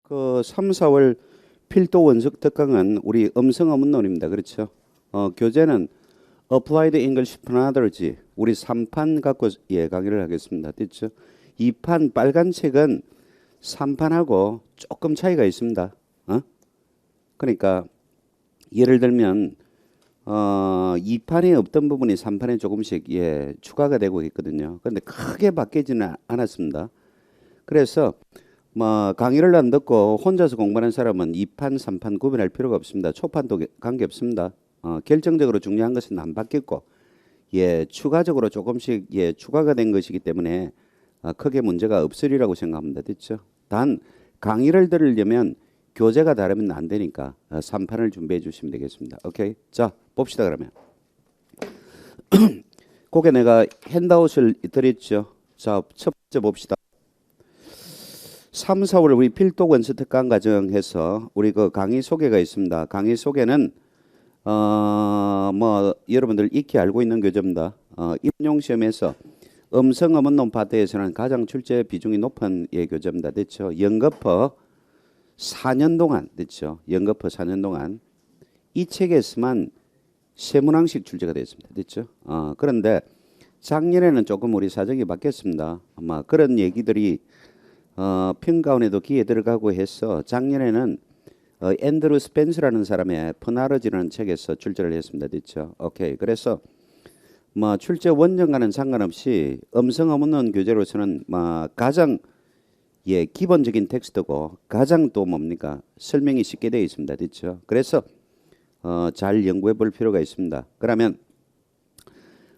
그 3, 4월 필독 원석 특강은 우리 음성 어문론입니다. 그렇죠? 교재는 Applied English Phonography 우리 3판 갖고 강의를 하겠습니다. 됐죠? 2판 빨간 책은 3판하고 조금 차이가 있습니다. 그러니까 예를 들면 2판에 없던 부분이 3판에 조금씩 추가가 되고 있거든요. 그런데 크게 바뀌지는 않았습니다. 그래서 강의를 안 듣고 혼자서 공부하는 사람은 2판, 3판 구분할 필요가 없습니다. 초판도 관계없습니다. 결정적으로 중요한 것은 안 바뀌었고 추가적으로 조금씩 추가가 된 것이기 때문에 크게 문제가 없으리라고 생각합니다. 됐죠? 단 강의를 들으려면 교재가 다르면 안 되니까 3판을 준비해 주시면 되겠습니다. 오케이? 자, 봅시다 그러면. 그게 내가 핸드아웃을 드렸죠. 자, 첫 번째 봅시다. 3, 4월 우리 필독 원서 특강 과정에서 우리 그 강의 소개가 있습니다. 강의 소개는 여러분들 익히 알고 있는 교재입니다. 임용 시험에서 음성 어문론 파트에서는 가장 출제 비중이 높은 교재입니다. 됐죠? 연거푸 4년 동안 됐죠? 연거푸 4년 동안 이 책에서만 3문항씩 출제가 됐습니다. 됐죠? 그런데 작년에는 조금 우리 사정이 바뀌었습니다. 아마 그런 얘기들이 평가원에도 귀에 들어가고 해서 작년에는 앤드루 스펜스라는 사람의 퍼나러지라는 책에서 출제를 했습니다. 됐죠? 오케이. 그래서 출제 원전과는 상관없이 음성 어문론 교재로서는 가장 기본적인 텍스트고 가장 또 뭡니까? 설명이 쉽게 되어 있습니다. 됐죠? 그래서 잘 연구해 볼 필요가 있습니다. 그러면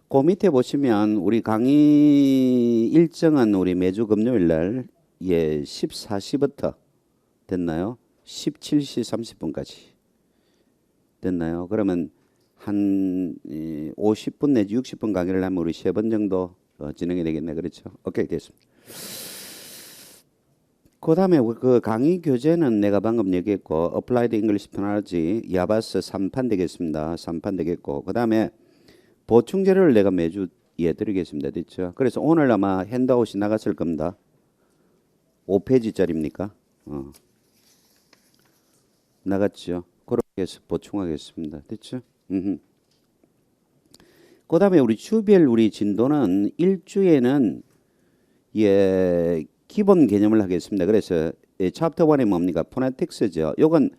그 밑에 보시면 우리 강의 일정은 우리 매주 금요일 날 14시부터 됐나요? 17시 30분까지 됐나요? 그러면 한 50분 내지 60분 강의를 하면 우리 3번 정도 진행이 되겠네. 그렇죠? 오케이, 됐습니다. 그 다음에 그 강의 교재는 내가 방금 얘기했고 Applied English Phonography 야바스 3판 되겠습니다. 3판 되겠고 그 다음에 보충 자료를 내가 매주 드리겠습니다. 됐죠? 그래서 오늘 아마 핸드아웃이 나갔을 겁니다. 5페이지짜리입니까? 나갔죠. 그렇게 해서 보충하겠습니다. 됐죠? 그 다음에 우리 주별 우리 진도는 일주에는 기본 개념을 하겠습니다. 그래서 챕터 1이 뭡니까? 포네틱스죠. 요건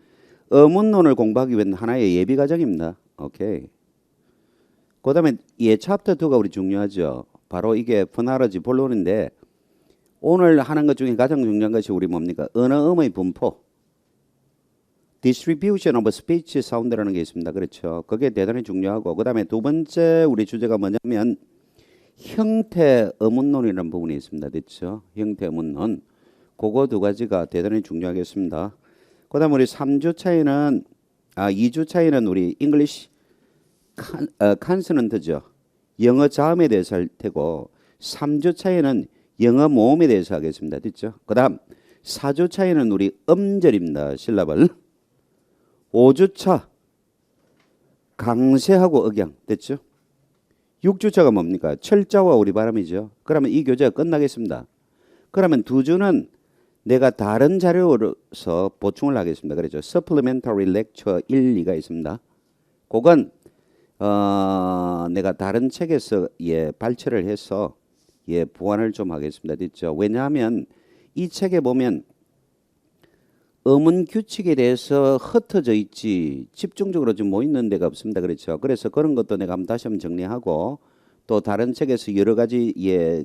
어문론을 공부하기 위한 하나의 예비 과정입니다. 오케이. 그 다음에 챕터 2가 우리 중요하죠. 바로 이게 포나러지 본론인데 오늘 하는 것 중에 가장 중요한 것이 우리 뭡니까? 언어음의 분포. Distribution of speech sound라는 게 있습니다. 그렇죠. 그게 대단히 중요하고 그 다음에 두 번째 우리 주제가 뭐냐면 형태 어문론이라는 부분이 있습니다. 됐죠? 형태 어문론. 그거 두 가지가 대단히 중요하겠습니다. 그 다음에 우리 3주 차이는 2주 차이는 우리 English consonant죠. 영어 자음에 대해서 할 테고 3주 차이는 영어 모음에 대해서 하겠습니다. 됐죠? 그 다음 4주 차이는 우리 음절입니다. 실라벌. 5주차 강세하고 억양. 됐죠? 6주차가 뭡니까? 철자와 우리 발음이죠. 그러면 이 교재가 끝나겠습니다. 그러면 2주는 내가 다른 자료로서 보충을 하겠습니다. 그렇죠? Supplementary Lecture 1, 2가 있습니다. 그건 내가 다른 책에서 발췌를 해서 보완을 좀 하겠습니다. 됐죠? 왜냐하면 이 책에 보면 어문 규칙에 대해서 흩어져 있지 집중적으로 좀 뭐 있는 데가 없습니다. 그렇죠? 그래서 그런 것도 내가 한번 다시 한번 정리하고 또 다른 책에서 여러 가지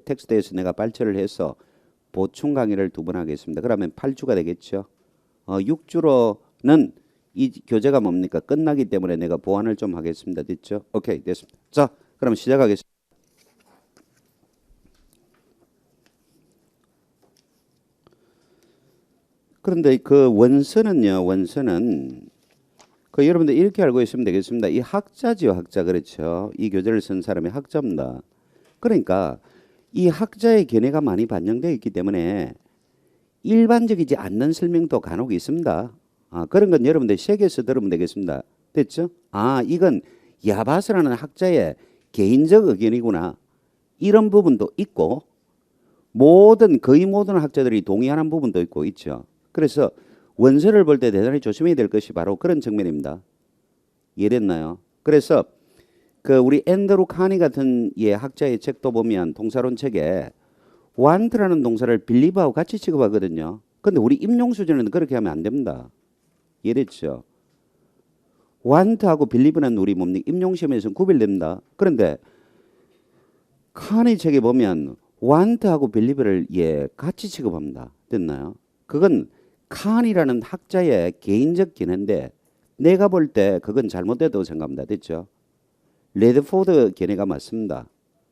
텍스트에서 내가 발췌를 해서 보충 강의를 2번 하겠습니다. 그러면 8주가 되겠죠. 6주로는 이 교재가 뭡니까? 끝나기 때문에 내가 보완을 좀 하겠습니다. 됐죠? 오케이, 됐습니다. 자, 그럼 시작하겠습니다. 그런데 그 원서는요, 원서는 여러분들 이렇게 알고 있으면 되겠습니다. 이 학자지요, 학자. 그렇죠? 이 교재를 쓴 사람이 학자입니다. 그러니까 이 학자의 견해가 많이 반영되어 있기 때문에 일반적이지 않는 설명도 간혹 있습니다. 그런 건 여러분들 책에서 들으면 되겠습니다. 됐죠? 이건 야바스라는 학자의 개인적 의견이구나. 이런 부분도 있고 거의 모든 학자들이 동의하는 부분도 있고 있죠. 그래서 원서를 볼 때 대단히 조심해야 될 것이 바로 그런 측면입니다. 이해됐나요? 그래서 그 우리 앤드루 카니 같은 학자의 책도 보면 동사론 책에 want라는 동사를 believe하고 같이 취급하거든요. 근데 우리 임용 수준에는 그렇게 하면 안 됩니다. 이해됐죠? want하고 believe는 우리 뭡니까? 임용 시험에서는 구별됩니다. 그런데 카니 책에 보면 want하고 believe를 같이 취급합니다. 됐나요? 그건 칸이라는 학자의 개인적 견해인데 내가 볼 때 그건 잘못됐다고 생각합니다. 됐죠? 레드포드 견해가 맞습니다.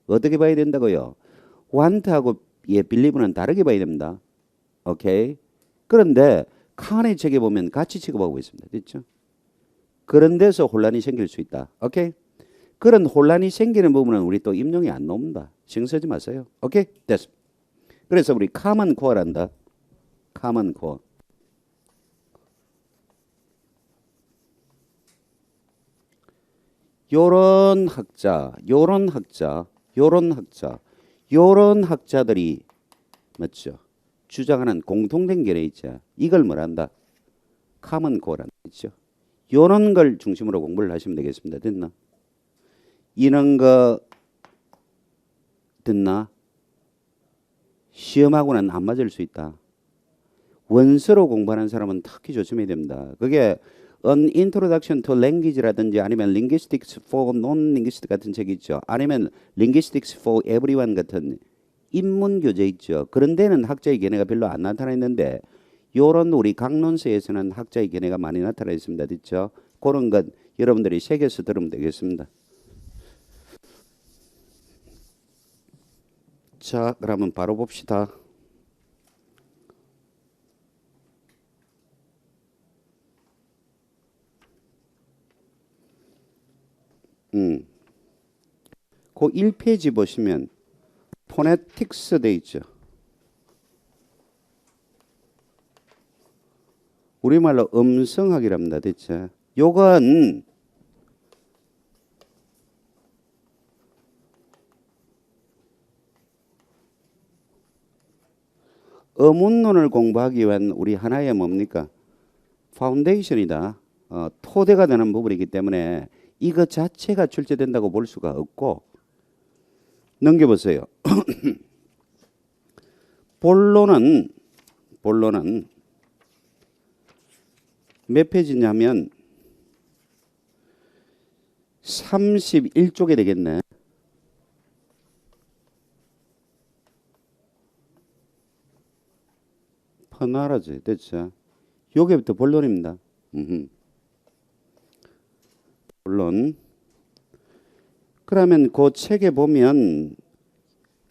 어떻게 봐야 된다고요? want하고 believe는 다르게 봐야 됩니다. 오케이? 그런데 칸의 책에 보면 같이 취급하고 있습니다. 됐죠? 그런 데서 혼란이 생길 수 있다. 오케이? 그런 혼란이 생기는 부분은 우리 또 임용이 안 나옵니다. 신경 쓰지 마세요. 오케이? 됐어. 그래서 우리 common core란다. common core. 요런 학자들이 맞죠? 주장하는 공통된 견해 있죠. 이걸 뭐란다? common core란 있죠. 요런 걸 중심으로 공부를 하시면 되겠습니다. 됐나? 이런 거 듣나? 시험하고는 안 맞을 수 있다. 원서로 공부하는 사람은 특히 조심해야 됩니다. 그게 An Introduction to Language라든지 아니면 Linguistics for Non-Linguists 같은 책이 있죠. 아니면 Linguistics for Everyone 같은 인문 교재 있죠. 그런 데는 학자의 견해가 별로 안 나타나 있는데 요런 우리 강론서에서는 학자의 견해가 많이 나타나 있습니다. 됐죠? 그런 것 여러분들이 새겨서 들으면 되겠습니다. 자, 그러면 바로 봅시다. 그 1페이지 보시면 포네틱스 돼 있죠. 우리말로 음성학이랍니다. 대체 요건 어문론을 공부하기 위한 우리 하나의 뭡니까? 파운데이션이다. 토대가 되는 부분이기 때문에 이것 자체가 출제된다고 볼 수가 없고 넘겨보세요. 본론은 몇 페이지냐면 31쪽에 되겠네. 퍼나라지 됐죠. 요게부터 본론입니다. 본론. 그러면 그 책에 보면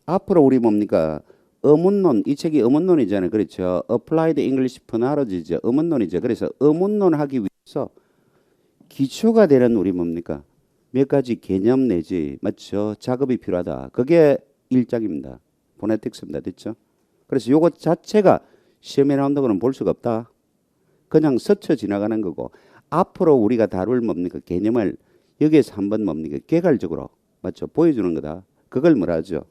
앞으로 우리 뭡니까? 어문론, 이 책이 어문론이잖아요. 그렇죠. Applied English Phonology죠. 어문론이죠. 그래서 어문론 하기 위해서 기초가 되는 우리 뭡니까? 몇 가지 개념 내지 맞죠? 작업이 필요하다. 그게 1장입니다. 포네틱스입니다. 됐죠? 그래서 요것 자체가 시험에 나온다고는 볼 수가 없다. 그냥 스쳐 지나가는 거고 앞으로 우리가 다룰 뭡니까? 개념을 여기에서 한번 뭡니까? 개괄적으로 맞죠? 보여주는 거다. 그걸 뭐라 하죠?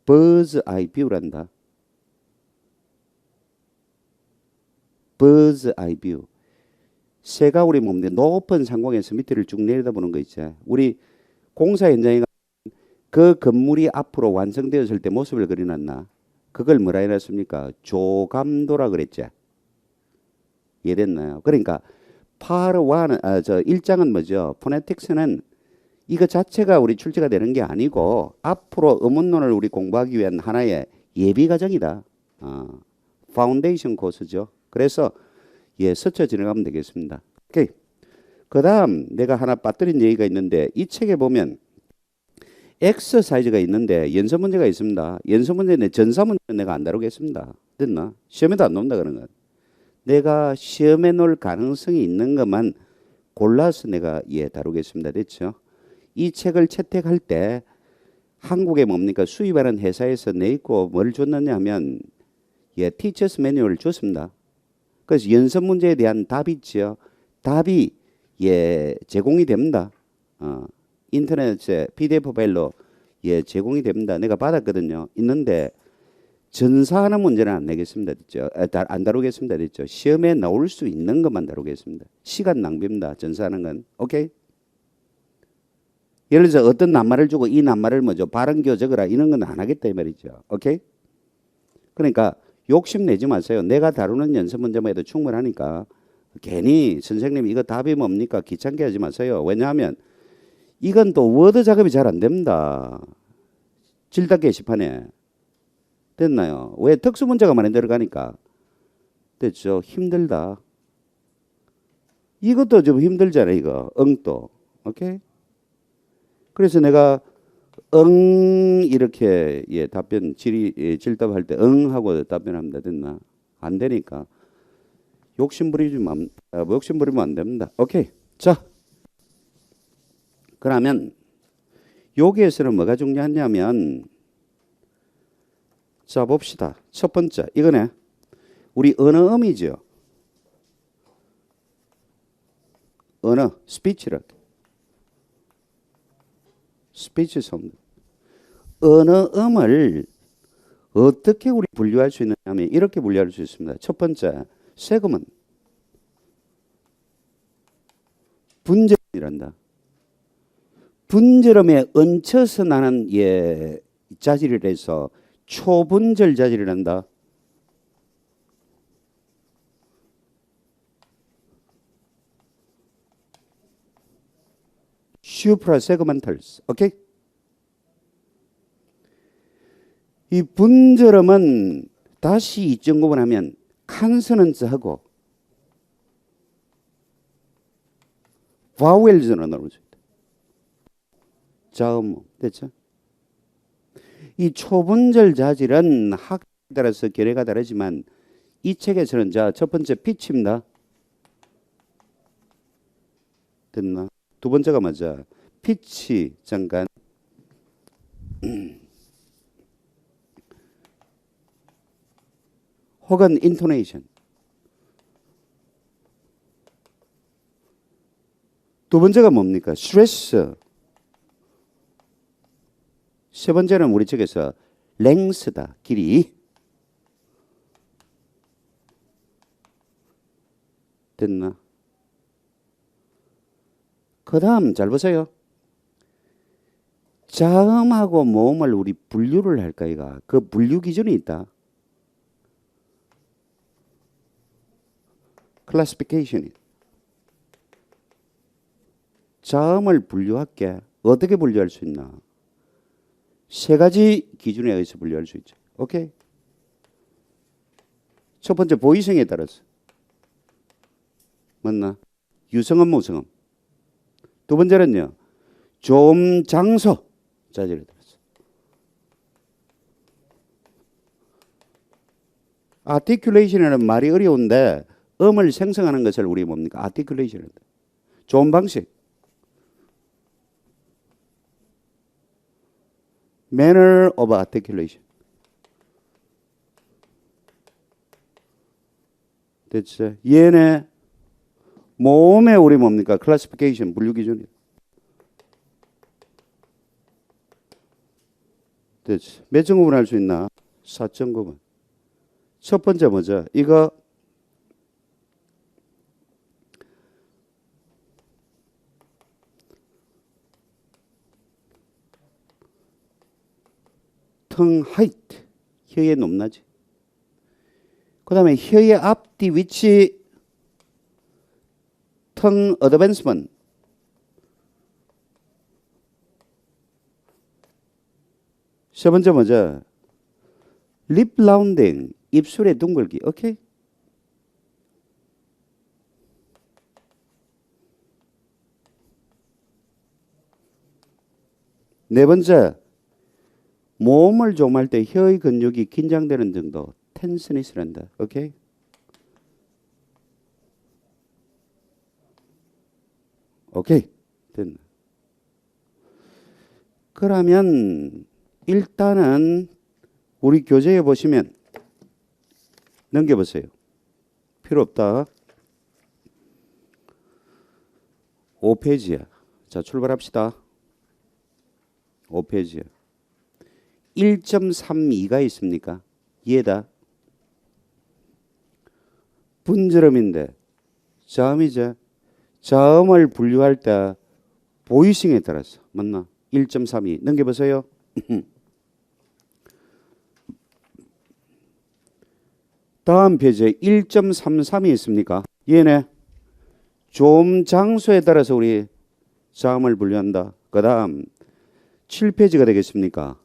bird's eye view란다. bird's eye view. 새가 우리 뭡니까? 높은 상공에서 밑을 쭉 내려다보는 거 있죠. 우리 공사 현장에 그 건물이 앞으로 완성되었을 때 모습을 그려놨나? 그걸 뭐라 해놨습니까? 조감도라 그랬죠. 이해됐나요? 그러니까 part 1, 저 1장은 뭐죠? 포네틱스는 이거 자체가 우리 출제가 되는 게 아니고 앞으로 어문론을 우리 공부하기 위한 하나의 예비 과정이다. 파운데이션 코스죠. 그래서 스쳐 지나가면 되겠습니다. 오케이. 그다음 내가 하나 빠뜨린 얘기가 있는데 이 책에 보면 엑서사이즈가 있는데 연습 문제가 있습니다. 연습 문제는 전사 문제는 내가 안 다루겠습니다. 됐나? 시험에도 안 나온다 그런 건. 내가 시험에 놓을 가능성이 있는 것만 골라서 내가 다루겠습니다. 됐죠? 이 책을 채택할 때 한국에 뭡니까? 수입하는 회사에서 내있고 뭘 줬느냐 하면 티처스 매뉴얼을 줬습니다. 그래서 연습 문제에 대한 답이 있죠. 답이 제공이 됩니다. 인터넷에 PDF 파일로 예, 제공이 됩니다. 내가 받았거든요. 있는데 전사하는 문제는 안 내겠습니다. 됐죠? 안 다루겠습니다. 됐죠? 시험에 나올 수 있는 것만 다루겠습니다. 시간 낭비입니다. 전사하는 건. 오케이? 예를 들어서 어떤 낱말을 주고 이 낱말을 뭐죠? 발음교 적어라 이런 건 안 하겠다 이 말이죠. 오케이? 그러니까 욕심 내지 마세요. 내가 다루는 연습 문제만 해도 충분하니까 괜히 선생님 이거 답이 뭡니까? 귀찮게 하지 마세요. 왜냐하면 이건 또 워드 작업이 잘 안 됩니다. 질답 게시판에. 됐나요? 왜? 특수 문제가 많이 들어가니까. 됐죠? 힘들다. 이것도 좀 힘들잖아요, 이거. 응도. 오케이? 그래서 내가 이렇게 예, 답변 질답할 때 하고 답변합니다. 됐나? 안 되니까. 욕심 부리면 안 됩니다. 오케이. 자. 그러면 여기에서는 뭐가 중요하냐면 자 봅시다. 첫 번째 이거네. 우리 언어음이죠. 언어, 스피치라. 스피치 사운드. 언어음을 어떻게 우리 분류할 수 있느냐면 이렇게 분류할 수 있습니다. 첫 번째, 세금은 분절이란다. 분절음에 얹혀서 나는 예, 자질을 해서 초분절 자질이란다. 슈프라세그멘탈스. 오케이? 이 분절음은 다시 이점 구분하면 칸서넌트하고 바웰즈로 나누죠. 자음 됐죠? 이 초분절 자질은 학에 따라서 결례가 다르지만 이 책에서는 자 첫 번째 피치입니다. 됐나? 두 번째가 맞아. 피치 잠깐. 혹은 인토네이션. 두 번째가 뭡니까? 스트레스. 세 번째는 우리 책에서 랭스다. 길이. 됐나? 그 다음 잘 보세요. 자음하고 모음을 우리 분류를 할까 이가. 그 분류 기준이 있다. 클래시피케이션이. 자음을 분류할게. 어떻게 분류할 수 있나? 세 가지 기준에 의해서 분류할 수 있죠. 오케이? 첫 번째 보이성에 따라서. 맞나? 유성음, 무성음. 두 번째는요. 좀 장소 자질에 따라서. 아티큘레이션이라는 말이 어려운데 음을 생성하는 것을 우리 뭡니까? 아티큘레이션이다. 좋은 방식. manner of articulation. 됐죠? 얘네 모음의 우리 뭡니까? 클래시피케이션 분류 기준이에요. 됐죠? 몇 점 구분할 수 있나? 4점 구분. 첫 번째 뭐죠? 이거 텅 하이트 혀의 높낮이. 그 다음에 혀의 앞뒤 위치 텅 어드밴스먼트. 세 번째 뭐죠? 립 라운딩 입술의 둥글기. 오케이? 네 번째 모음을 조음할 때 혀의 근육이 긴장되는 정도 텐스니스란다. 오케이? 오케이. 됐나? 그러면 일단은 우리 교재에 보시면 넘겨보세요. 필요 없다. 5페이지야. 자, 출발합시다. 5페이지야. 1.32가 있습니까? 이해다? 분절음인데 자음이죠. 자음을 분류할 때 보이싱에 따라서 맞나? 1.32 넘겨보세요. 다음 페이지에 1.33이 있습니까? 얘네 좀 장소에 따라서 우리 자음을 분류한다. 그 다음 7페이지가 되겠습니까?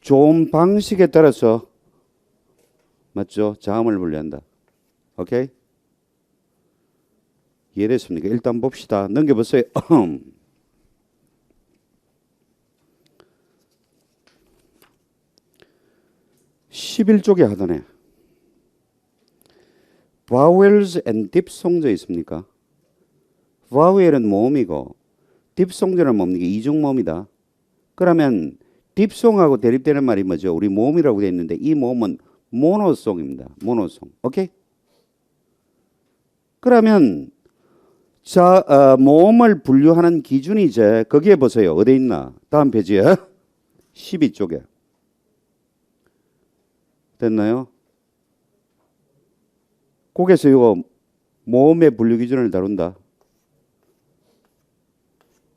좀 방식에 따라서 맞죠? 자음을 분류한다. 오케이? 이해됐습니까? 일단 봅시다. 넘겨보세요. 11쪽에 하더네. vowels and diphthong자 있습니까? vowel은 모음이고 diphthong자는 뭡니까? 이중모음이다. 그러면 diphthong하고 대립되는 말이 뭐죠? 우리 모음이라고 되어 있는데 이 모음은 모노송입니다. 모노송. 오케이? 그러면 모음을 분류하는 기준이 이제 거기에 보세요. 어디 있나? 다음 페이지에 12쪽에 됐나요? 거기서 이거 모음의 분류 기준을 다룬다.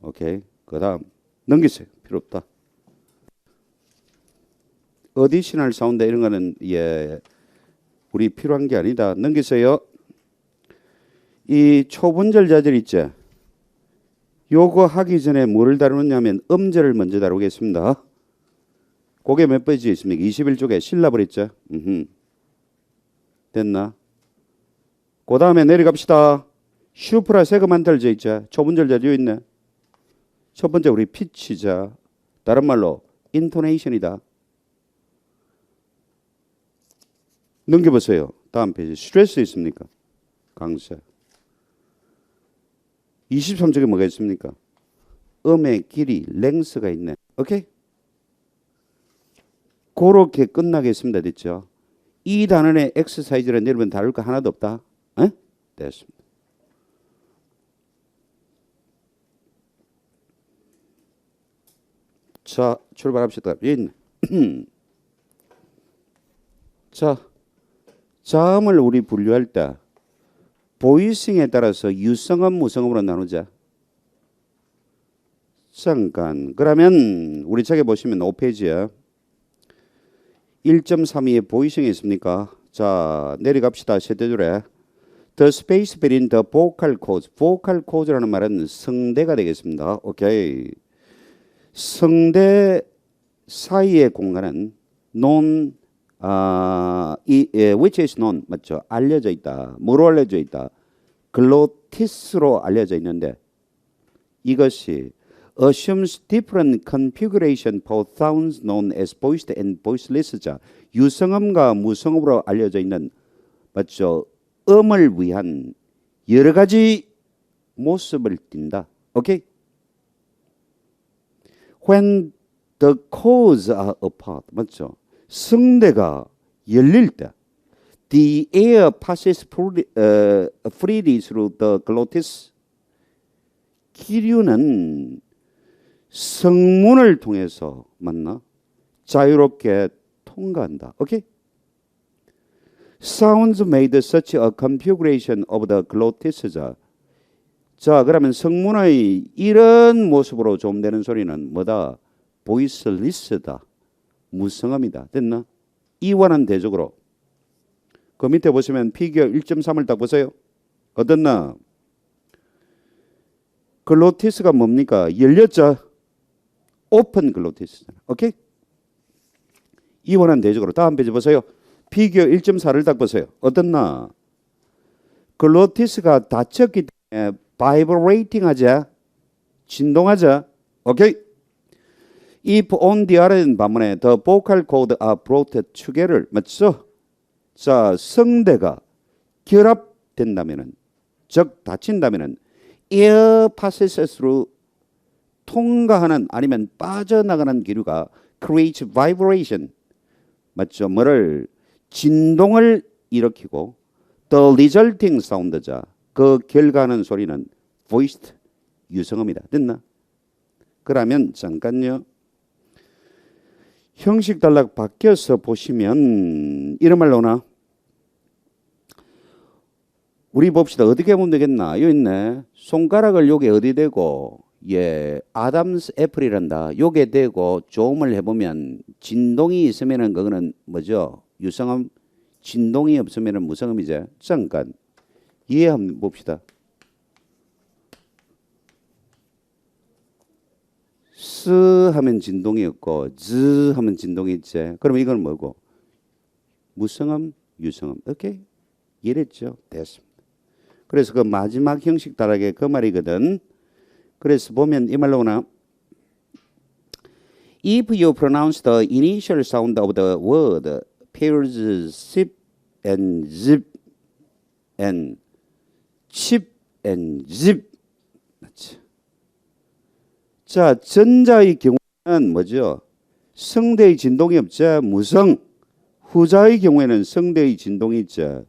오케이. 그 다음 넘기세요. 필요 없다. 어디셔널 사운드 이런 거는 우리 필요한 게 아니다. 넘기세요. 이 초분절 자절 있죠. 요거 하기 전에 뭐를 다루느냐면 음절을 먼저 다루겠습니다. 그게 몇 페이지 있습니까? 21쪽에 실랍을 있죠. 됐나? 그 다음에 내려갑시다. 슈프라 세그만탈 있죠. 초분절 자절 있네. 첫 번째 우리 피치자. 다른 말로 인토네이션이다. 넘겨보세요. 다음 페이지. 스트레스 있습니까? 강세. 23쪽에 뭐가 있습니까? 음의 길이, 랭스가 있네. 오케이? 그렇게 끝나겠습니다. 됐죠? 이 단원의 엑서사이즈는 여러분 다룰 거 하나도 없다. 에? 됐습니다. 자, 출발합시다. 자, 자음을 우리 분류할 때 보이싱에 따라서 유성음, 무성음으로 나누자. 잠깐. 그러면 우리 책에 보시면 5페이지에 1.32에 보이싱이 있습니까? 자, 내려갑시다. 세대줄에. The space between the vocal cords. vocal cords라는 말은 성대가 되겠습니다. 오케이. 성대 사이의 공간은 known, which is known, 맞죠? 알려져 있다. 뭐로 알려져 있다? 글로티스로 알려져 있는데 이것이 assumes different configuration for sounds known as voiced and voiceless자. 유성음과 무성음으로 알려져 있는 맞죠? 음을 위한 여러 가지 모습을 띈다. 오케이? When the cords are apart, 맞죠? 성대가 열릴 때, the air passes freely through the glottis. 기류는 성문을 통해서 맞나? 자유롭게 통과한다. 오케이? Sounds made such a configuration of the glottis. 자, 그러면 성문의 이런 모습으로 좀 되는 소리는 뭐다? voiceless다. 무성음이다. 됐나? 이와는 대적으로 그 밑에 보시면 피규어 1.3을 딱 보세요. 어떻나? 글로티스가 뭡니까? 열렸죠? 오픈 글로티스잖아. 오케이? 이와는 대적으로 다음 페이지 보세요. 피규어 1.4를 딱 보세요. 어떻나? 글로티스가 닫혔기 때문에 바이브레이팅 하자. 진동하자. 오케이? If on the other 반면에 the vocal cord are brought together. 맞죠? 자, 성대가 결합된다면은 즉 닫힌다면은 air passes through 통과하는 아니면 빠져나가는 기류가 creates vibration. 맞죠? 뭐를 진동을 일으키고 the resulting sound자 그 결과하는 소리는 voiced 유성음이다. 됐나? 그러면 잠깐요. 형식 단락 바뀌어서 보시면 이런 말 나오나? 우리 봅시다. 어떻게 보면 되겠나? 여기 있네. 손가락을 요게 어디 대고, 예, 아담스 애플이란다. 요게 대고 조음을 해보면 진동이 있으면은 그거는 뭐죠? 유성음. 진동이 없으면은 무성음이죠. 잠깐 이해 한번 봅시다. 스 하면 진동이 없고 즈 하면 진동이 있지. 그럼 이건 뭐고? 무성음, 유성음. 오케이? 이해했죠? 됐습니다. 그래서 그 마지막 형식 다락에 그 말이거든. 그래서 보면 이 말로 오나? If you pronounce the initial sound of the word pairs zip and zip and chip and zip. 자, 전자의 경우는 뭐죠? 성대의 진동이 없죠. 무성. 후자의 경우에는 성대의 진동이 있죠.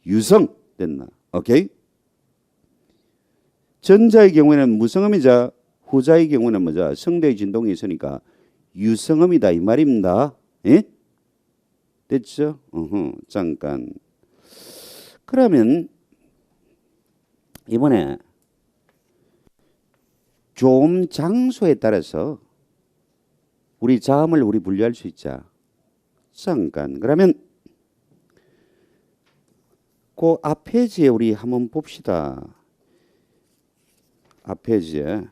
유성. 됐나? 오케이? 전자의 경우에는 무성음이자 후자의 경우는 뭐죠? 성대의 진동이 있으니까 유성음이다 이 말입니다. 예? 됐죠? 잠깐. 그러면 이번에 좀 장소에 따라서 우리 자음을 우리 분류할 수 있자. 잠깐. 그러면 그 앞 페이지에 우리 한번 봅시다. 앞 페이지에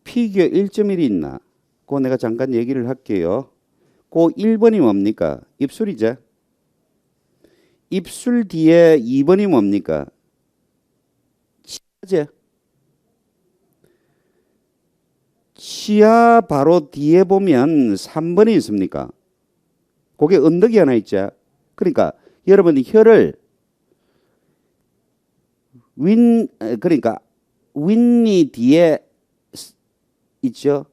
피규어 1.1이 있나? 그거 내가 잠깐 얘기를 할게요. 그 1번이 뭡니까? 입술이죠. 입술 뒤에 2번이 뭡니까? 치아제. 치아 바로 뒤에 보면 3번이 있습니까? 그게 언덕이 하나 있죠. 그러니까 여러분이 혀를 그러니까 윗니 뒤에 있죠.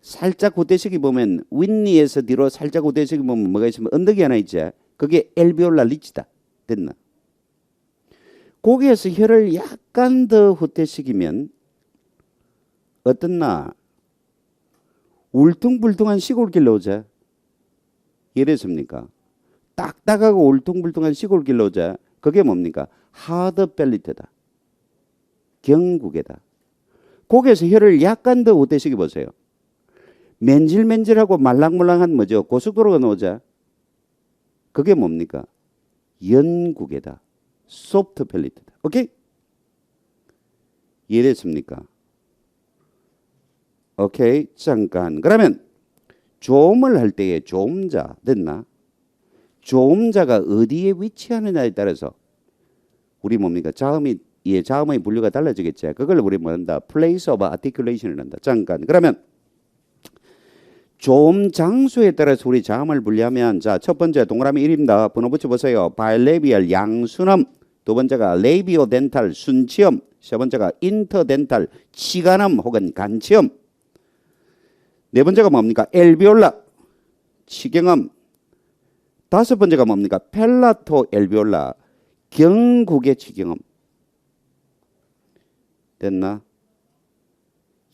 살짝 구대식이 보면 윗니에서 뒤로 살짝 구대식이 보면 뭐가 있으면 언덕이 하나 있죠. 그게 엘비올라 리치다. 됐나? 거기에서 혀를 약간 더 후퇴시키면 어떻나? 울퉁불퉁한 시골길로 오자. 이랬습니까? 딱딱하고 울퉁불퉁한 시골길로 오자. 그게 뭡니까? 하드벨리트다. 경국이다. 거기에서 혀를 약간 더 우대시켜 보세요. 맨질맨질하고 말랑말랑한 뭐죠? 고속도로가 나오자. 그게 뭡니까? 연국이다. 소프트 펠리트다. 오케이? 이해됐습니까? 오케이. 잠깐. 그러면 조음을 할 때의 조음자 됐나? 조음자가 어디에 위치하느냐에 따라서 우리 뭡니까? 자음의 분류가 달라지겠지. 그걸 우리 뭐한다? Place of Articulation을 한다. 잠깐. 그러면 조음 장소에 따라서 우리 자음을 분류하면 자, 첫 번째 동그라미 1입니다. 번호 붙여보세요. 바이레비얼 양순음. 두 번째가 레이비오덴탈 순치음. 세 번째가 인터덴탈 치간음 혹은 간치음. 네 번째가 뭡니까? 엘비올라 치경음. 다섯 번째가 뭡니까? 펠라토 엘비올라 경국의 치경음. 됐나?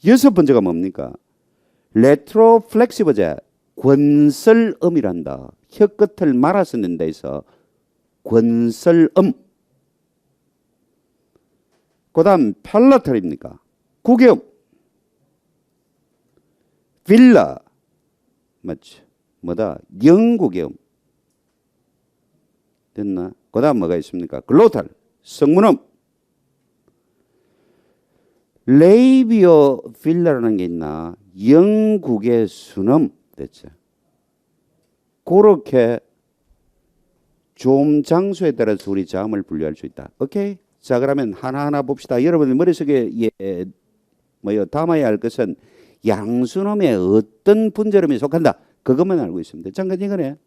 여섯 번째가 뭡니까? 레트로 플렉시버제 권설음이란다. 혀끝을 말아서 낸 데서 권설음. 그 다음 팔라탈입니까? 구개음. 빌라 맞죠? 뭐다? 영구개음. 됐나? 그 다음 뭐가 있습니까? 글로탈 성문음. 레이비오 필라라는 게 있나? 영국의 순음. 됐죠? 그렇게 좀 장소에 따라서 우리 자음을 분류할 수 있다. 오케이? 자, 그러면 하나하나 봅시다. 여러분들 머릿속에 담아야 할 것은 양순음의 어떤 분자음에 속한다. 그것만 알고 있습니다. 잠깐 이거네.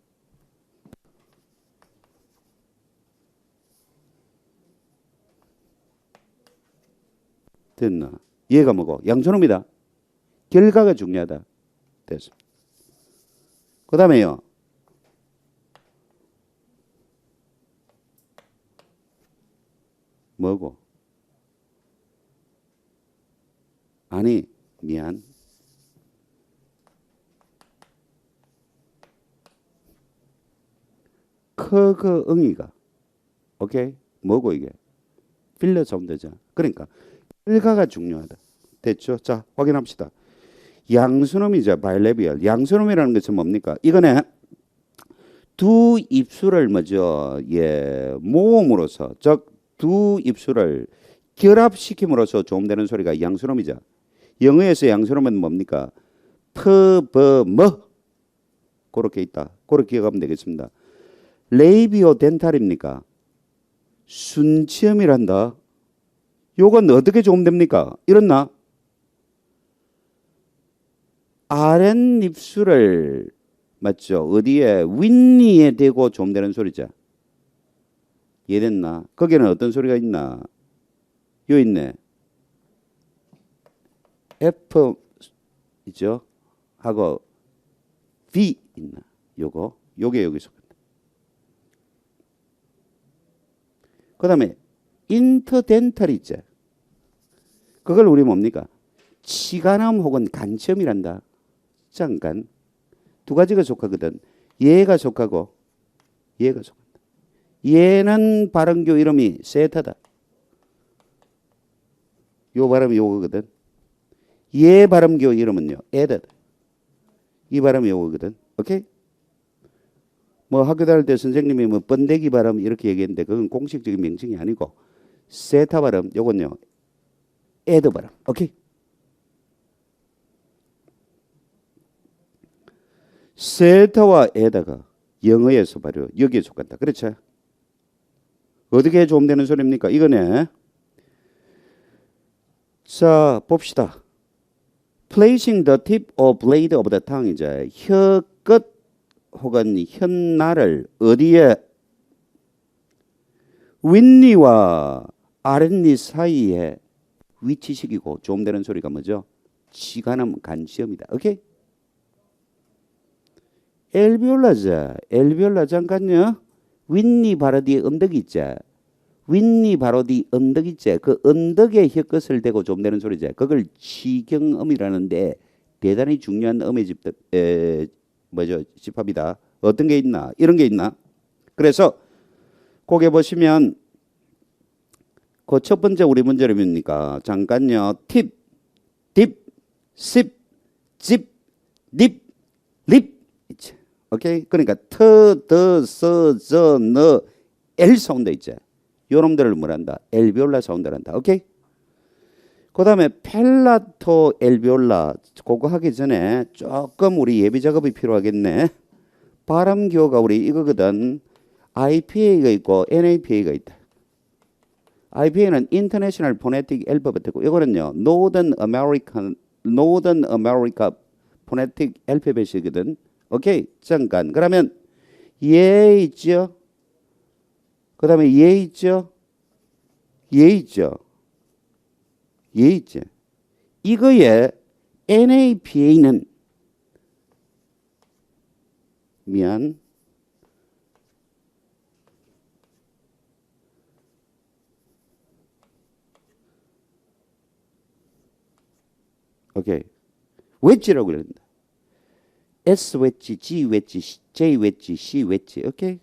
됐나? 얘가 뭐고? 양순음이다. 결과가 중요하다. 됐어. 그 다음에요. 뭐고? 아니, 미안. 그 응이가 오케이 뭐고 이게 필러 사운드잖아. 그러니까 일가가 중요하다. 됐죠? 자 확인합시다. 양수놈이죠. 바이레비얼. 양수놈이라는 것은 뭡니까? 이거네 두 입술을 뭐죠? 예 모음으로써 즉 두 입술을 결합시킴으로써 조음되는 소리가 양수놈이죠. 영어에서 양수놈은 뭡니까? 퍼버머 그렇게 있다. 그렇게 기억하면 되겠습니다. 레이비오 덴탈입니까? 순치음이란다. 요건 어떻게 조음됩니까? 이렇나? 아랫입술을 맞죠? 어디에? 윗니에 대고 조음되는 소리죠. 이해됐나? 거기는 어떤 소리가 있나? 요 있네. F 있죠? 하고 V 있나? 요게 여기 속한다. 그 다음에 인터덴탈 있죠? 그걸 우리 뭡니까? 치간음 혹은 간치음이란다. 잠깐 두 가지가 속하거든. 얘가 속하고 얘가 속한다. 얘는 발음교 이름이 세타다. 요 발음이 요거거든. 얘 발음교 이름은요 에다다. 이 발음이 요거거든. 오케이? 뭐 학교 다닐 때 선생님이 뭐 번데기 발음 이렇게 얘기했는데 그건 공식적인 명칭이 아니고 세타 발음 요건요 에드 발음. 오케이? 세타와 에다가 영어에서 바로 여기에 속한다. 그렇죠? 어떻게 조음되는 소리입니까? 이거네. 자, 봅시다. Placing the tip or blade of the tongue 이제 혀 끝 혹은 혓날을 어디에 윗니와 아랫니 사이에 위치시키고 조음되는 소리가 뭐죠? 치간음 간치음이다. 오케이? 엘비올라자. 엘비올라 잠깐요. 윗니 바로 뒤에 언덕이 있죠. 윗니 바로 뒤 언덕 있죠. 그 언덕에 혀끝을 대고 조음되는 소리죠. 그걸 치경음이라는데 대단히 중요한 음의 집합이다. 어떤 게 있나? 이런 게 있나? 그래서 거기에 보시면 그 첫 번째 우리 문제는 뭡니까? 잠깐요. 팁, 딥, 씹, 집, 립, 립. 오케이? 그러니까 터, 더, 서, 저, 너, 엘 사운드 있죠. 요놈들을 뭐란다? 엘비올라 사운드란다. 오케이? 그 다음에 펠라토 엘비올라 그거 하기 전에 조금 우리 예비 작업이 필요하겠네. 발음교가 우리 이거거든. IPA가 있고 NAPA가 있다. IPA는 International Phonetic Alphabet고 이거는요. Northern America Phonetic Alphabet이거든. 오케이? 잠깐. 그러면 얘 있죠? 그 다음에 얘 있죠? 얘 있죠? 얘 있죠? 이거에 NAPA는 미안. 오케이. 웨지라고 그런다. S 웨지, G 웨지, J 웨지, C 웨지. 오케이?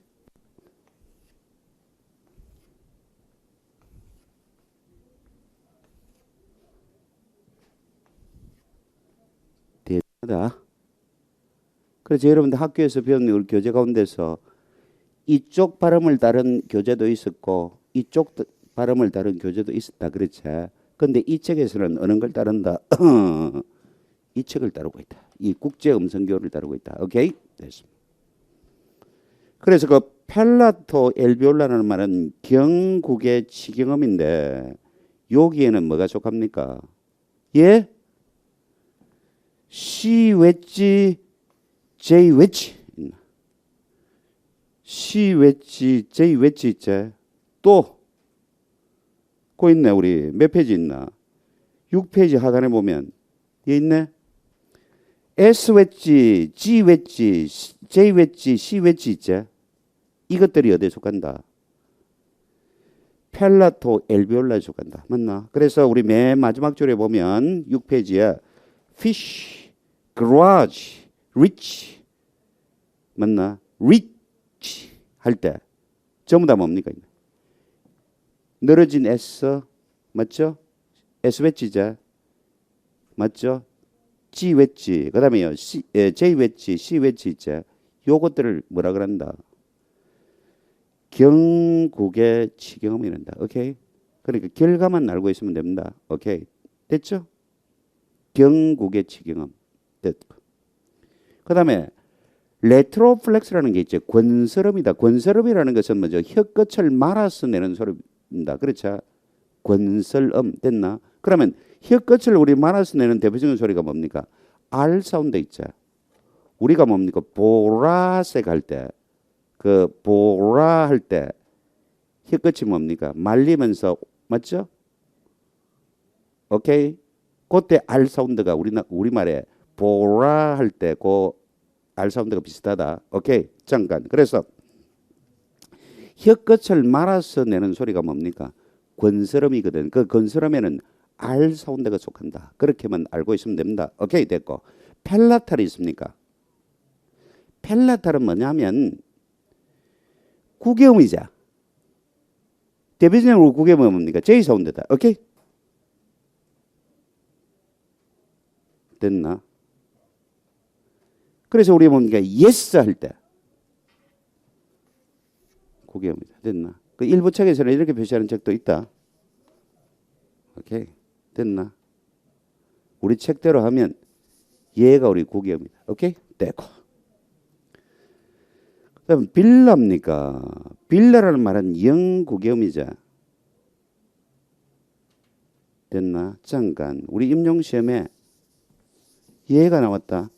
대단하다. 그래서 여러분들 학교에서 배운 우리 교재 가운데서 이쪽 발음을 다른 교재도 있었고 이쪽 발음을 다른 교재도 있었다. 그렇지? 근데 이 책에서는 어느 걸 따른다? 이 책을 따르고 있다. 이 국제 음성교를 따르고 있다. 오케이? 됐습니다. 그래서 그 펠라토 엘비올라라는 말은 경국의 치경음인데 여기에는 뭐가 속합니까? 예? C 웨지, J 웨지 있나? C 웨지, J 웨지 있지? 또 그 있네. 우리 몇 페이지 있나? 6페이지 하단에 보면 얘 있네. S 웨지, G 웨지, J 웨지, C 웨지 있지? 이것들이 어디에 속한다? 펠라토 엘비올라에 속한다. 맞나? 그래서 우리 맨 마지막 줄에 보면 6페이지에 fish, garage, rich 맞나? rich 할 때 전부 다 뭡니까? 늘어진 S 맞죠? S 웨지자 맞죠? G 웨지 그다음에요 J 웨지, C 웨지 있죠. 요것들을 뭐라 그런다? 경국의 치경음이란다. 오케이? 그러니까 결과만 알고 있으면 됩니다. 오케이? 됐죠? 경국의 치경음 됐고. 그다음에 레트로플렉스라는 게 있죠. 권스름이다. 권스름이라는 것은 뭐죠? 혀끝을 말아서 내는 소리입니다. 그렇죠? 권설음 됐나? 그러면 혀끝을 우리 말아서 내는 대표적인 소리가 뭡니까? R 사운드 있죠. 우리가 뭡니까? 보라색 할 때, 그 보라 할 때 혀끝이 뭡니까? 말리면서 맞죠? 오케이? 그때 R 사운드가 우리말에 보라 할 때 그 R 사운드가 비슷하다. 오케이? 잠깐. 그래서 혀끝을 말아서 내는 소리가 뭡니까? 권스름이거든. 그 권스름에는 R 사운드가 속한다. 그렇게만 알고 있으면 됩니다. 오케이? 됐고. 펠라탈이 있습니까? 펠라탈은 뭐냐면 구개음이자. 대표적으로 구개음은 뭡니까? J 사운드다. 오케이? 됐나? 그래서 우리 뭡니까? yes 할 때 구개음이다. 됐나? 그 일부 책에서는 이렇게 표시하는 책도 있다. 오케이? 됐나? 우리 책대로 하면 얘가 우리 구개음이다. 오케이? 됐고. 그다음 빌라입니까? 빌라라는 말은 영구개음이자. 됐나? 잠깐. 우리 임용 시험에 얘가 나왔다.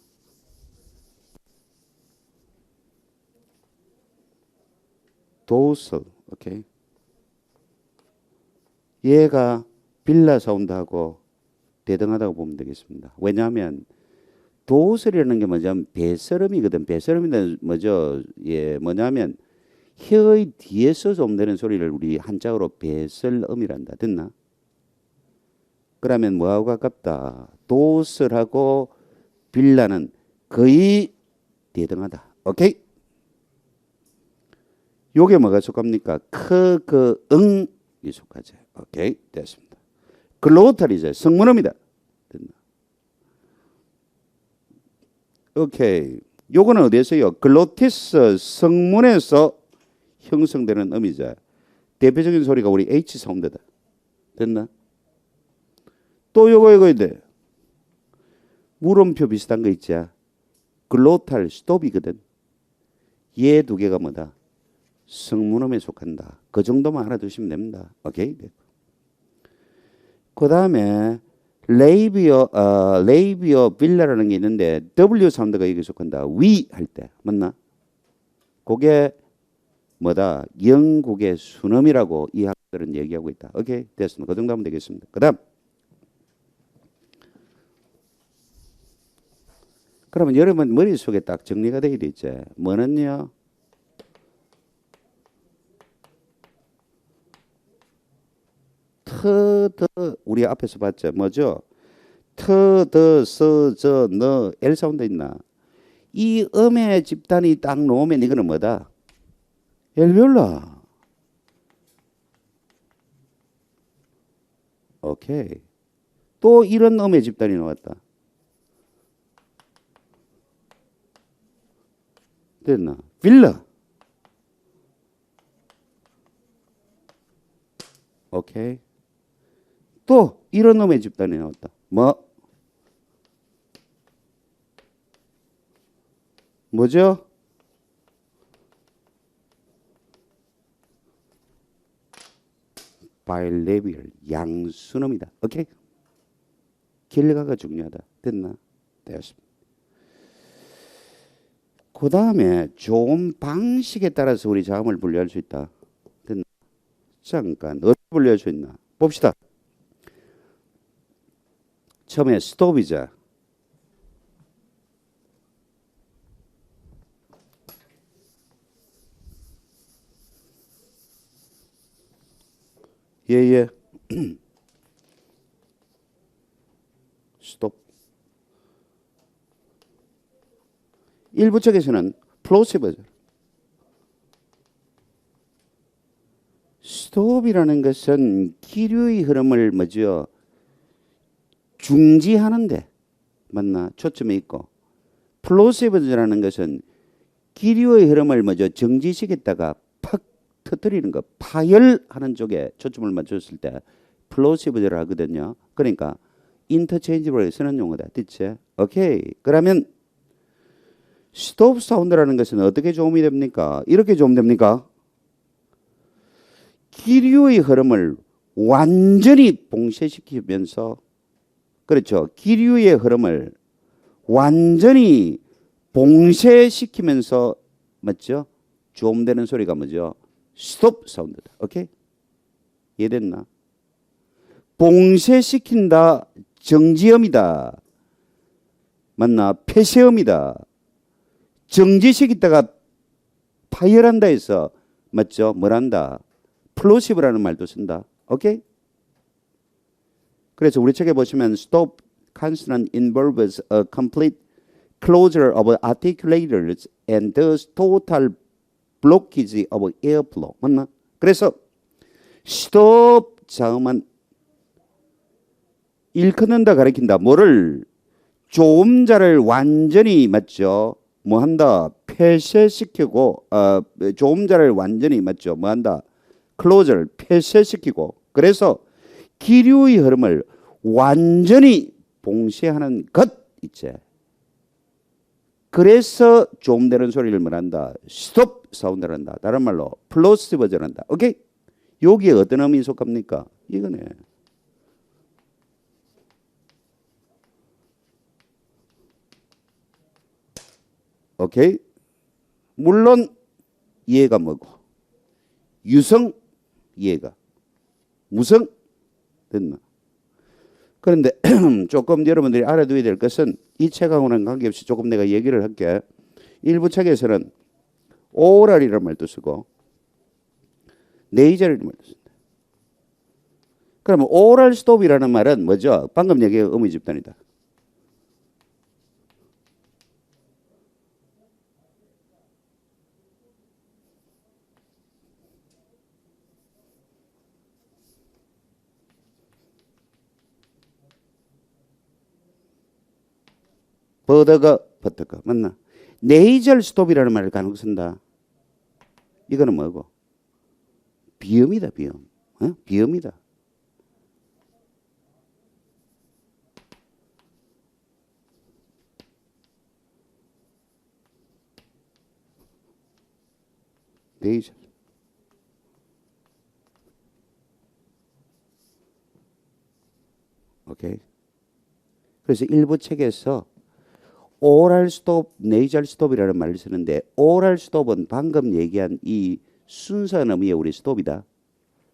도서. 오케이. 얘가 빌라 사운드하고 대등하다고 보면 되겠습니다. 왜냐하면 도설이라는 게 뭐냐면 배설음이거든. 배설음이는 뭐죠? 예, 뭐냐면 혀의 뒤에서 좀 되는 소리를 우리 한자어로 배설음이란다. 됐나? 그러면 뭐하고 가깝다? 도설하고 빌라는 거의 대등하다. 오케이? 요게 뭐가 속합니까? 그 응이 속하죠. 오케이? 됐습니다. 글로탈이죠. 성문음이다. 됐나? 오케이. 요거는 어디에서요? 글로티스 성문에서 형성되는 음이죠. 대표적인 소리가 우리 H 사운드다. 됐나? 또 요거 돼. 물음표 비슷한 거 있죠. 글로탈 스톱이거든. 얘 두 개가 뭐다? 성문음에 속한다. 그 정도만 알아두시면 됩니다. 오케이? 그 다음에 레이비어 빌라라는 게 있는데 W 사운드가 여기 속한다. 위 할 때 맞나? 그게 뭐다? 영국의 순음이라고 이 학들은 얘기하고 있다. 오케이? 됐습니다. 그 정도 하면 되겠습니다. 그 다음 그러면 여러분 머릿속에 딱 정리가 되어 있죠. 뭐는요? 우리 앞에서 봤죠. 뭐죠? 너 L 사운드 있나? 이 음의 집단이 딱 놓으면 이거는 뭐다? 엘비올라. 오케이. 또 이런 음의 집단이 나왔다. 됐나? 빌라. 오케이. 또 이런 음의 집단이 나왔다. 뭐죠? 바일레비얼 양순음이다. 오케이. 결과가 중요하다. 됐나? 되었습니다. 그 다음에 좋은 방식에 따라서 우리 자음을 분류할 수 있다. 됐나? 잠깐 어떻게 분류할 수 있나? 봅시다. 처음에 스톱이자. 예예. 스톱. 일부 책에서는 플로시브죠. 스톱이라는 것은 기류의 흐름을 뭐죠? 중지하는데 맞나? 초점이 있고 플로시브라는 것은 기류의 흐름을 뭐죠? 정지시켰다가 팍 터뜨리는 거, 파열하는 쪽에 초점을 맞췄을 때 플로시브를 하거든요. 그러니까 인터체인지블하게 쓰는 용어다. 됐지? 오케이. 그러면 스톱 사운드라는 것은 어떻게 조음이 됩니까? 이렇게 조음 됩니까? 기류의 흐름을 완전히 봉쇄시키면서 그렇죠. 기류의 흐름을 완전히 봉쇄시키면서 맞죠? 조음되는 소리가 뭐죠? 스톱 사운드다. 오케이? 이해됐나? 봉쇄시킨다. 정지음이다. 맞나? 폐쇄음이다. 정지시키다가 파열한다 해서 맞죠? 뭐란다? 플로시브라는 말도 쓴다. 오케이? 그래서 우리 책에 보시면 stop consonant involves a complete closure of articulators and thus total blockage of airflow. 맞나? 그래서 stop 자음은 일컫는다 가리킨다. 뭐를? 조음자를 완전히 맞죠? 뭐 한다? 폐쇄시키고 조음자를 완전히 맞죠? 뭐 한다? 클로저를 폐쇄시키고 그래서 기류의 흐름을 완전히 봉쇄하는 것 있지. 그래서 조음되는 소리를 뭐란다? 스톱 사운드를 한다. 다른 말로 플로시브 버전 한다. 오케이? 여기에 어떤 음이 속합니까? 이거네. 오케이? 물론 이해가 뭐고 유성 이해가 무성 됐나? 그런데 조금 여러분들이 알아둬야 될 것은 이 책하고는 관계없이 조금 내가 얘기를 할게. 일부 책에서는 오랄이라는 말도 쓰고 네이저라는 말도 쓴다. 그러면 오랄 스톱이라는 말은 뭐죠? 방금 얘기한 음의 집단이다. 버더가 버터가 맞나? 네이절 스톱이라는 말을 간혹 쓴다. 이거는 뭐고? 비음이다. 비음. 어? 비음이다. 네이절. 오케이. 그래서 일부 책에서 오랄 스톱, 네이절 스톱이라는 말을 쓰는데 오랄 스톱은 방금 얘기한 이 순수한 의미의 우리 스톱이다.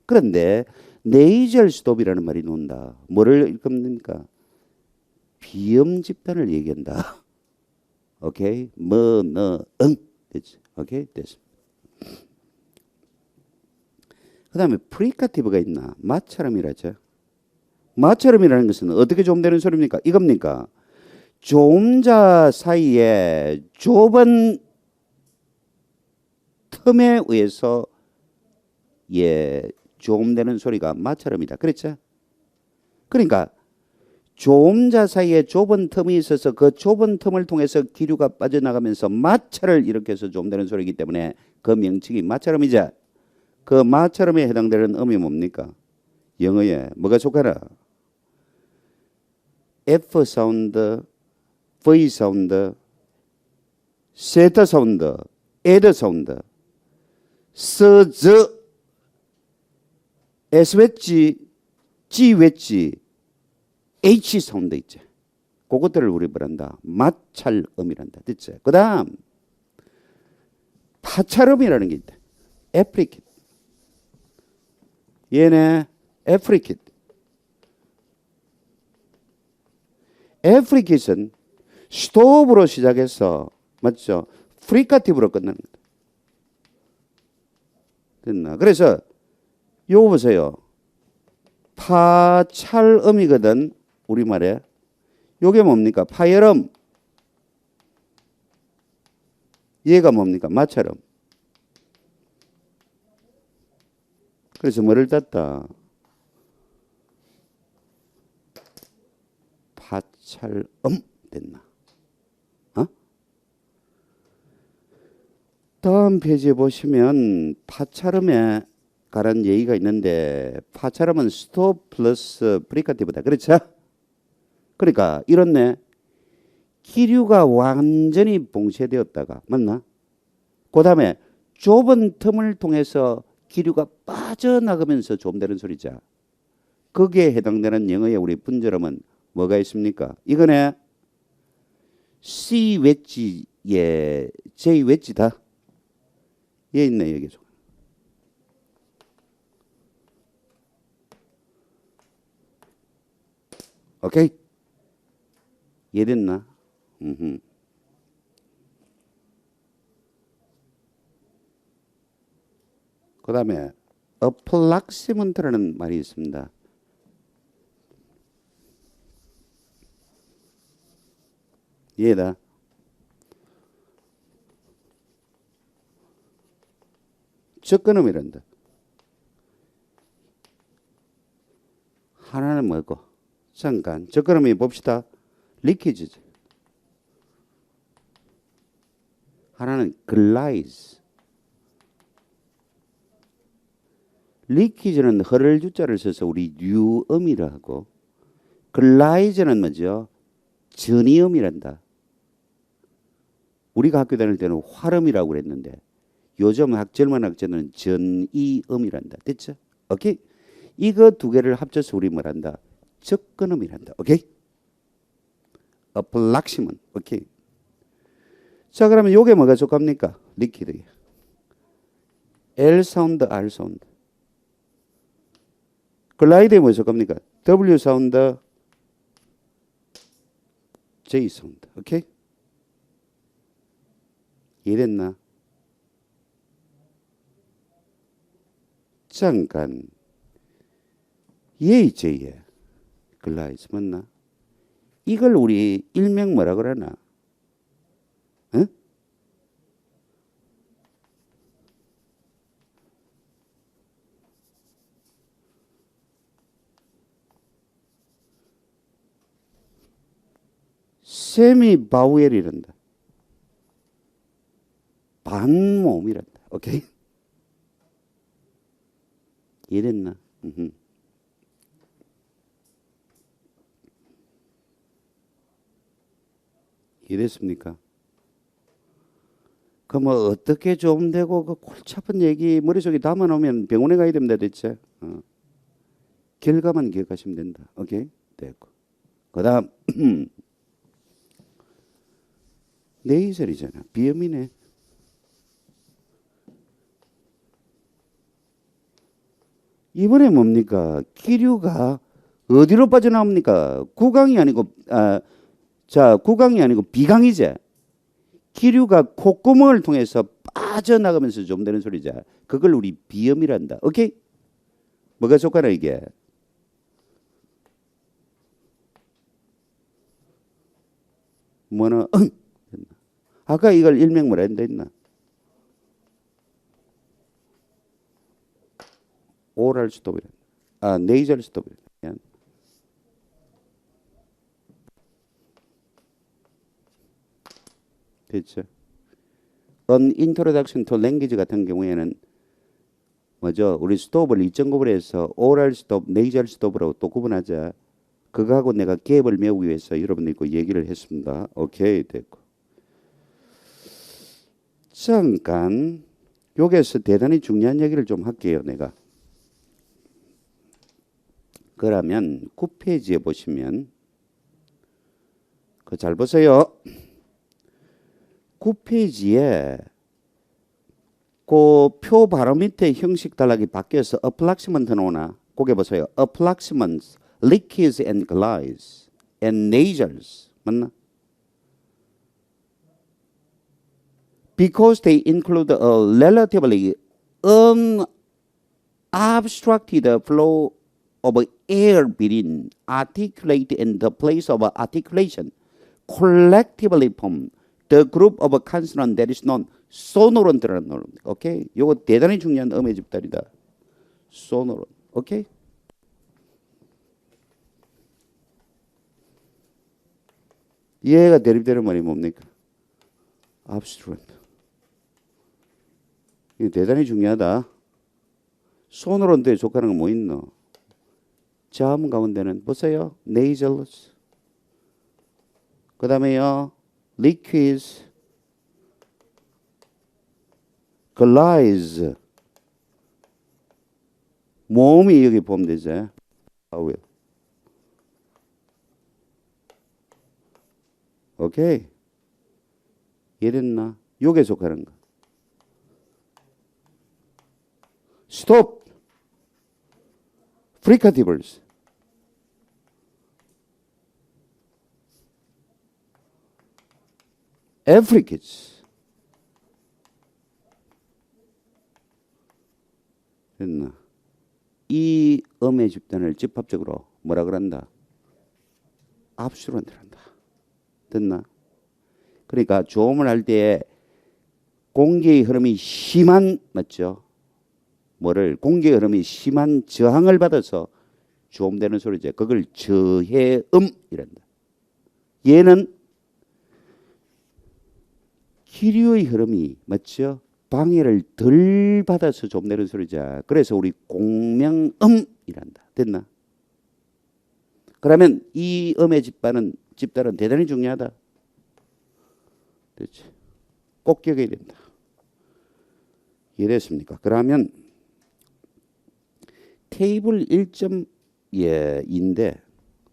그런데 네이절 스톱이라는 말이 나온다. 뭐를 읽습니까? 비음 집단을 얘기한다. 오케이? 뭐, 너, 응. 됐지? 오케이? 됐어. 그 다음에 프리카티브가 있나? 마처럼이라죠. 마처럼이라는 것은 어떻게 조음되는 소리입니까? 이겁니까? 조음자 사이에 좁은 틈에 의해서 조음되는 소리가 마처럼이다. 그렇죠? 그러니까 조음자 사이에 좁은 틈이 있어서 그 좁은 틈을 통해서 기류가 빠져나가면서 마찰을 일으켜서 조음되는 소리이기 때문에 그 명칭이 마처럼이죠. 그 마처럼에 해당되는 음이 뭡니까? 영어에 뭐가 속하나? F 사운드, V 사운드, 세타 사운드, 에더 사운드, 스, 즈, S 웨지, G 웨지, H 사운드 있지. 그것들을 우리 뭐란다? 마찰음이란다. 됐지? 그 다음 파찰음이라는 게 있다. 애프리킷. 얘네 애프리킷. 애프리킷은 스톱으로 시작해서 맞죠? 프리카티브로 끝나는 거다. 됐나? 그래서 요거 보세요. 파찰음이거든. 우리말에. 요게 뭡니까? 파열음. 얘가 뭡니까? 마찰음. 그래서 뭐를 땄다? 파찰음 됐나? 어? 다음 페이지에 보시면 파찰음에 관한 얘기가 있는데 파찰음은 스톱 플러스 프리카티브다. 그렇죠? 그러니까 이렇네. 기류가 완전히 봉쇄되었다가 맞나? 그 다음에 좁은 틈을 통해서 기류가 빠져나가면서 좀 되는 소리죠. 거기에 해당되는 영어의 우리 분절음은 뭐가 있습니까? 이거네. C 웨지에 J 웨지다. 얘 있네 여기. 오케이? 이해됐나? 그 다음에 approximate라는 말이 있습니다. 이해다? 접근음이란다. 하나는 뭐고? 잠깐 접근음이 봅시다. 리키지지. 하나는 글라이즈. 리키즈는 흐를 주자를 써서 우리 뉴음이라 하고 글라이즈는 뭐죠? 전이음이란다. 우리가 학교 다닐 때는 활음이라고 그랬는데 요즘 젊은 학자는 전이음이란다. 됐죠? 오케이? 이거 두 개를 합쳐서 우리 뭐란다? 접근음이란다. 오케이? approximate. 오케이? 자, 그러면 요게 뭐가 좋습니까? 리퀴드. L 사운드, R 사운드. 글라이드에 뭐 좋습니까? W 사운드, J 사운드. 오케이? 이해됐나? 잠깐. J에 글라이드 맞나? 이걸 우리 일명 뭐라 그러나? 응? 세미 바우엘이란다. 반모음이란다. 오케이? 이해됐나? 이해됐습니까? 그 뭐 어떻게 좀 되고 그 골치 아픈 얘기 머릿속에 담아놓으면 병원에 가야 됩니다. 대체. 결과만 기억하시면 된다. 오케이? 됐고. 그 다음 네이절이잖아. 비음이네. 이번에 뭡니까? 기류가 어디로 빠져나옵니까? 구강이 아니고 구강이 아니고 비강이지. 기류가 콧구멍을 통해서 빠져나가면서 좀 되는 소리죠. 그걸 우리 비음이란다. 오케이? 뭐가 좋거나 이게? 뭐는 아까 이걸 일명 뭐라 했나? 오랄 스톱이라. 네이절 스톱이라. 됐죠? An Introduction to Language 같은 경우에는 뭐죠? 우리 스톱을 2.9에서 오랄 스톱, 네이절 스톱으로 또 구분하자. 그거하고 내가 갭을 메우기 위해서 여러분들과 얘기를 했습니다. 오케이, 됐고. 잠깐 여기에서 대단히 중요한 얘기를 좀 할게요. 내가. 그러면 9페이지에 보시면 그 잘 보세요. 9페이지에 그 표 바로 밑에 형식 단락이 바뀌어서 approximate 나오나? 거기 보세요. approximate, liquids and glides and nasals. 맞나? Because they include a relatively unobstructed flow of air between articulate and the place of articulation, collectively form the group of consonant that is known sonorant라는 놈입니다. 오케이? 요거 대단히 중요한 음의 집단이다. 소노론. 오케이? 얘가 대립되는 말이 뭡니까? abstract. 이게 대단히 중요하다. 소노론도에 속하는 건 뭐 있노? 자음 가운데는 보세요. nasals. 그 다음에요. liquids. glides. 모음이 여기 보면 되죠. vowel. 오케이. 이해됐나? 요게 속하는 거. stop. fricatives. affricates. 됐나? 이 음의 집단을 집합적으로 뭐라 그런다? 압수론이란다. 됐나? 그러니까 조음을 할 때 공기의 흐름이 심한 맞죠? 뭐를 공기의 흐름이 심한 저항을 받아서 조음되는 소리죠. 그걸 저해음이란다. 얘는 기류의 흐름이 맞죠? 방해를 덜 받아서 조음되는 소리죠. 그래서 우리 공명음이란다. 됐나? 그러면 이 음의 집단은 대단히 중요하다. 그렇지? 꼭 기억해야 된다. 이해됐습니까? 그러면 테이블 1.2인데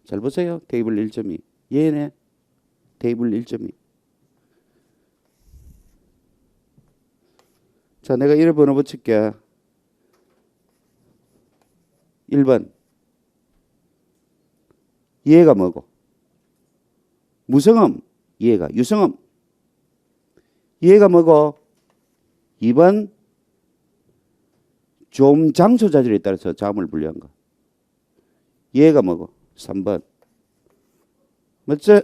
잘 보세요. 테이블 1.2. 얘네 테이블 1.2. 자, 내가 1번을 붙일게. 1번. 얘가 뭐고? 무성음. 얘가 유성음. 얘가 뭐고? 2번. 좀 장소 자질에 따라서 자음을 분류한 거. 얘가 뭐고? 3번. 맞지?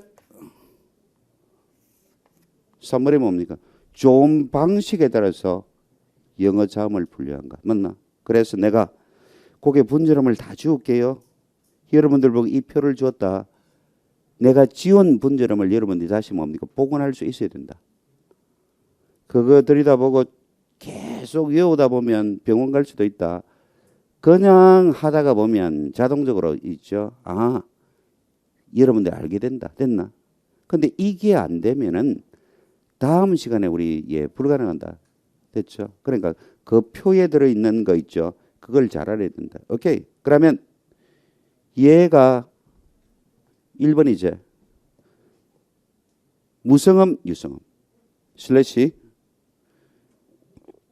3번이 뭡니까? 좀 방식에 따라서 영어 자음을 분류한 거. 맞나? 그래서 내가 거기에 분절음을 다 지울게요. 여러분들 보고 이 표를 주었다. 내가 지운 분절음을 여러분들이 다시 뭡니까? 복원할 수 있어야 된다. 그거 들여다보고 계속 외우다 보면 병원 갈 수도 있다. 그냥 하다가 보면 자동적으로 있죠. 아, 여러분들 알게 된다. 됐나? 근데 이게 안 되면은 다음 시간에 우리 불가능한다. 됐죠? 그러니까 그 표에 들어있는 거 있죠. 그걸 잘 알아야 된다. 오케이. 그러면 얘가 1번이제. 무성음, 유성음. 슬래시.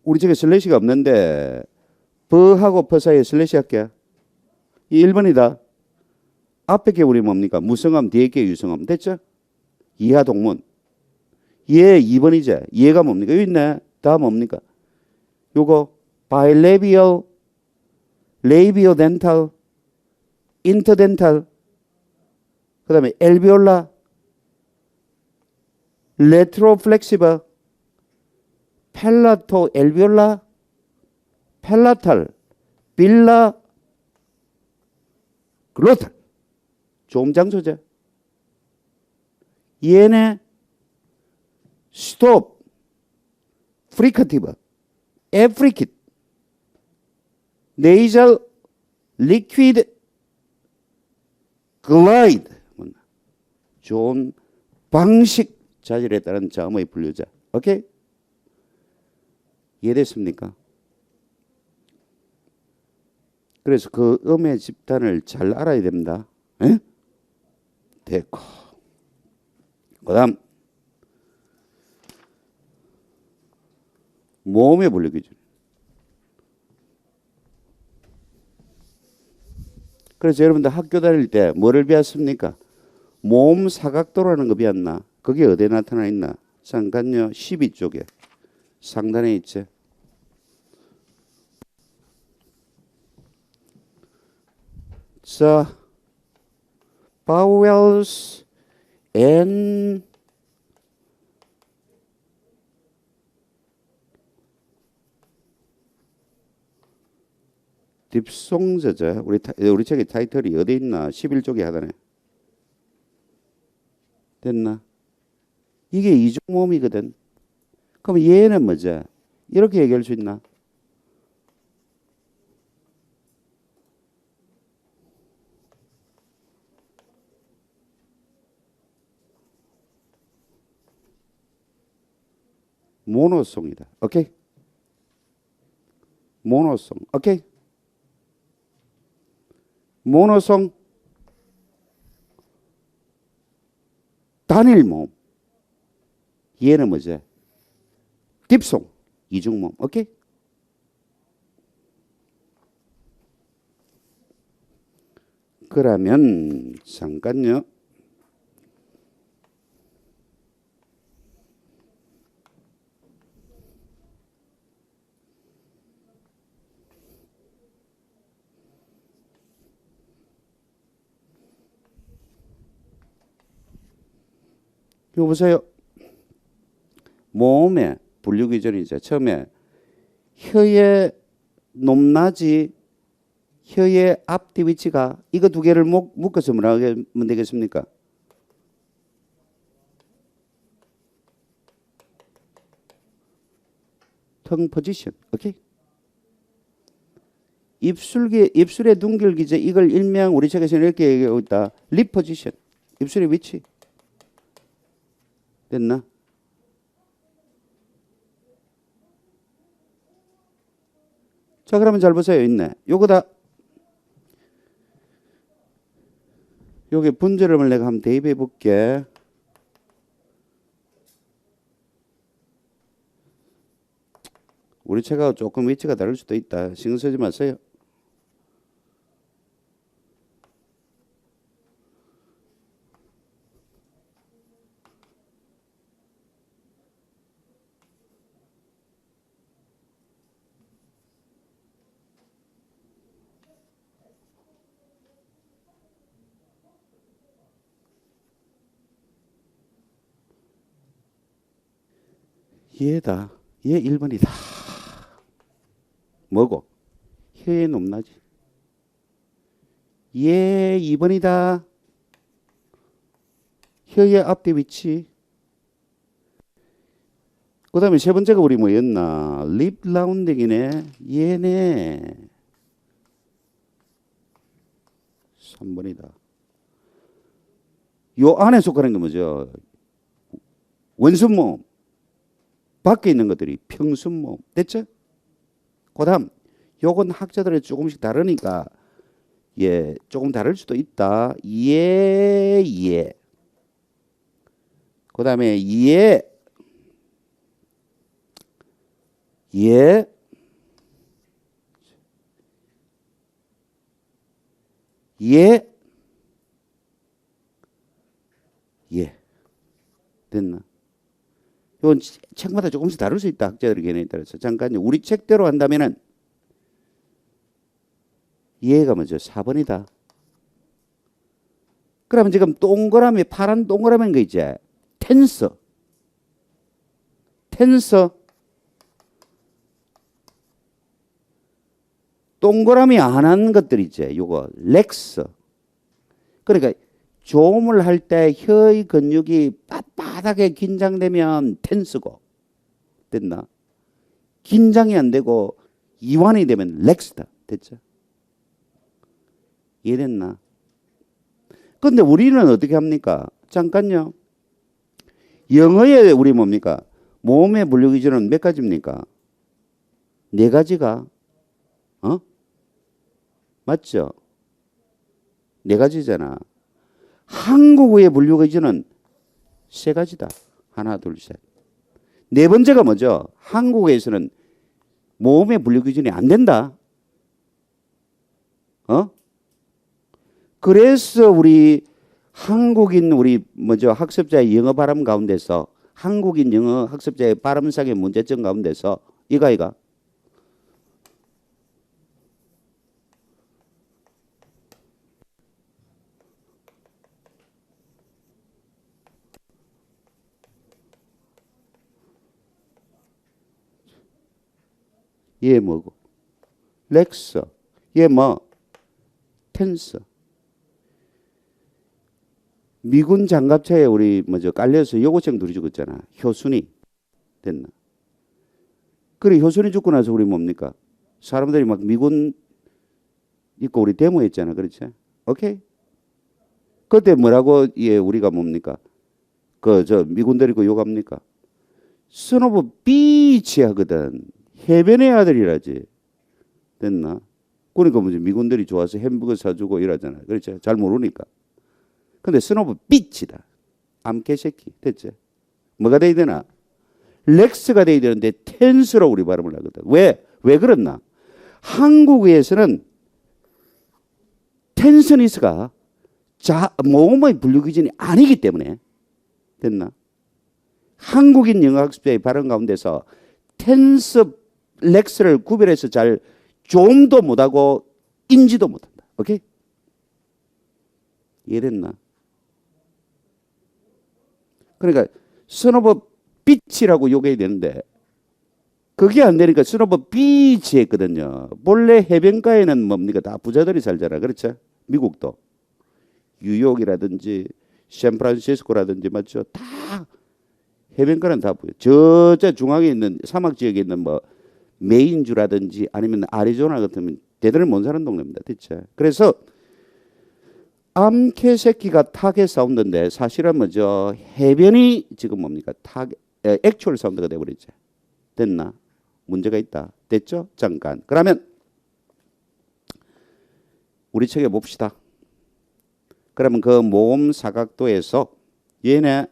우리 집에 슬래시가 없는데 버하고 퍼 사이에 슬래시 할게. 이 1번이다. 앞에 게 우리 뭡니까? 무성음, 뒤에 게 유성음. 됐죠? 이하 동문. 얘 2번이제. 얘가 뭡니까? 여기 있네. 다음 뭡니까? 요거 bilabial, labiodental, interdental, 그 다음에 alveolar, retroflexible, palato-alveolar, palatal, 빌라, 글로탈. 조음장소제. 얘네 stop, fricative, affricate, nasal, liquid, glide. 좋은 방식 자질에 따른 자음의 분류자. 오케이? 이해됐습니까? 그래서 그 음의 집단을 잘 알아야 됩니다. 에? 됐고. 그 다음 모음의 분류 기준. 그래서 여러분들 학교 다닐 때 뭐를 배웠습니까? 모음 사각도라는 거 배웠나? 그게 어디에 나타나 있나? 잠깐요. 12쪽에 상단에 있지. 자, vowels and 딥송저자 우리 책의 타이틀이 어디 있나? 11쪽에 하다네. 됐나? 이게 이중모음이거든. 그럼 얘는 뭐지? 이렇게 얘기할 수 있나? 모노송이다. 오케이? 모노송. 오케이? 모노송 단일 모음. 얘는 뭐지? 딥송 이중 모음. 오케이? 그러면 잠깐요. 이거 보세요. 모음의 분류 기준이 이제 처음에 혀의 높낮이, 혀의 앞뒤 위치가 이거 두 개를 묶어서 뭐라고 하면 되겠습니까? tongue position. 오케이? 입술의 둥글 기제 이걸 일명 우리 책에서는 이렇게 얘기하고 있다. lip position. 입술의 위치. 됐나? 자, 그러면 잘 보세요. 있네. 요거다. 요게 분절음을 내가 한번 대입해 볼게. 우리 책하고 조금 위치가 다를 수도 있다. 신경 쓰지 마세요. 얘다. 얘 1번이다. 뭐고? 혀의 높낮이. 얘 2번이다. 혀의 앞뒤 위치. 그 다음에 세 번째가 우리 뭐였나? 립 라운딩이네. 얘네. 3번이다. 요 안에 속하는 게 뭐죠? 원순모음. 밖에 있는 것들이 평순모음. 됐죠? 그 다음 요건 학자들이 조금씩 다르니까 예, 조금 다를 수도 있다. 예, 예. 그 다음에 예, 예, 예, 예. 됐나? 이건 책마다 조금씩 다를 수 있다. 학자들의 견해에 따라서. 잠깐요. 우리 책대로 한다면은 얘가 뭐죠? 4번이다. 그러면 지금 동그라미, 파란 동그라미인 거 이제 텐서. 텐서. 동그라미 안 한 것들 이제 요거 렉스. 그러니까 조음을 할 때 혀의 근육이 빳빳하게 긴장되면 텐스고. 됐나? 긴장이 안 되고 이완이 되면 렉스다. 됐죠? 이해됐나? 근데 우리는 어떻게 합니까? 잠깐요. 영어에 우리 뭡니까? 모음의 분류 기준은 몇 가지입니까? 네 가지가 어? 맞죠? 네 가지잖아. 한국어의 분류 기준은 세 가지다. 하나, 둘, 셋. 네 번째가 뭐죠? 한국어에서는 모음의 분류 기준이 안 된다. 어? 그래서 우리 한국인 우리 뭐죠? 학습자의 영어 발음 가운데서 한국인 영어 학습자의 발음상의 문제점 가운데서 이가 얘 뭐고? 렉서. 얘 뭐 텐스. 미군 장갑차에 우리 뭐저 깔려서 여고생 둘이 죽었잖아. 효순이 됐나? 그래 효순이 죽고 나서 우리 뭡니까? 사람들이 막 미군 입고 우리 데모했잖아. 그렇지? 오케이? 그때 뭐라고 예 우리가 뭡니까? 그 저 미군들 입고 욕합니까? 선오브 비치 하거든. 해변의 아들이라지. 됐나? 그러니까 뭐지 미군들이 좋아서 햄버거 사주고 이러잖아. 그렇지? 잘 모르니까. 근데 선오브 비치다. 암개새끼. 됐지? 뭐가 돼야 되나? 렉스가 돼야 되는데 텐스로 우리 발음을 하거든. 왜? 왜 그렇나? 한국에서는 텐스니스가 모음의 분류기준이 아니기 때문에 됐나? 한국인 영어학습자의 발음 가운데서 텐스, 렉스를 구별해서 잘 좀도 못하고 인지도 못한다. 오케이? 이해됐나? 그러니까 선오브 비치라고 욕해야 되는데 그게 안 되니까 선오브 비치 했거든요. 본래 해변가에는 뭡니까? 다 부자들이 살잖아. 그렇죠? 미국도. 뉴욕이라든지 샌프란시스코라든지 맞죠? 다 해변가는 다 보여. 저저 중앙에 있는 사막 지역에 있는 뭐 메인주라든지 아니면 아리조나 같으면 대단히 못 사는 동네입니다. 대체. 그래서 암캐새끼가 타겟 사운드인데 사실은 뭐죠? 해변이 지금 뭡니까? 액츄얼 사운드가 돼버리죠. 됐나? 문제가 있다. 됐죠? 잠깐. 그러면 우리 책에 봅시다. 그러면 그 모음 사각도에서 얘가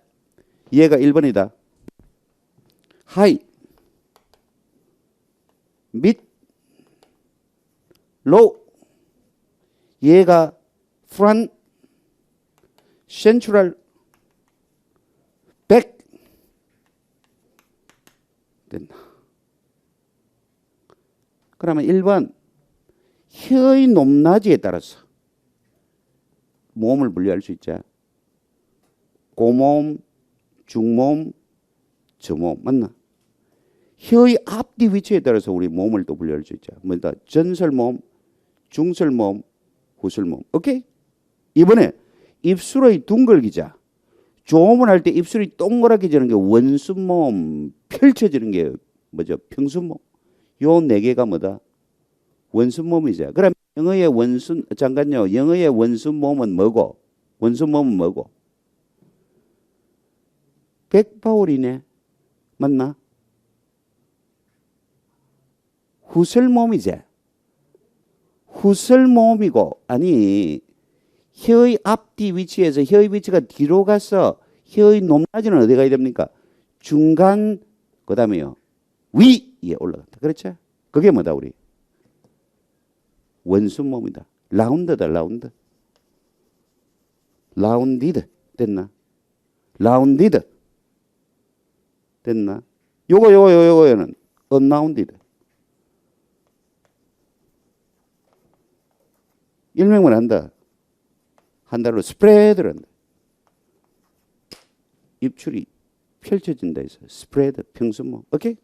1번이다. 하이, 밑, 로우. 얘가 front, central, back. 됐나? 그러면 1번 혀의 높낮이에 따라서 모음을 분류할 수 있죠. 고모음, 중모음, 저모음 맞나? 혀의 앞뒤 위치에 따라서 우리 모음을 또 분류할 수 있죠. 뭐다? 전설모음, 중설모음, 후설모음. 오케이? 이번에 입술의 둥글기자. 조음을 할 때 입술이 동그랗게 지는 게 원순모음, 펼쳐지는 게 뭐죠? 평순모음. 요 네 개가 뭐다? 원순모음이죠. 그럼 영어의 잠깐요. 영어의 원순모음은 뭐고? 원순모음은 뭐고? 백바울이네. 맞나? 후설모음이지. 후설모음이고 아니 혀의 앞뒤 위치에서 혀의 위치가 뒤로 가서 혀의 높낮이는 어디 가야 됩니까? 중간 그 다음에요. 위에 올라간다. 그렇죠? 그게 뭐다 우리? 원순모음이다. 라운드다. 라운드. 라운디드. 됐나? 라운디드. 됐나? 요거는 언라운디드. 일명만 한다. 한 달로 스프레드를 한다. 입술이 펼쳐진다 해서 스프레드, 평순모음. 오케이?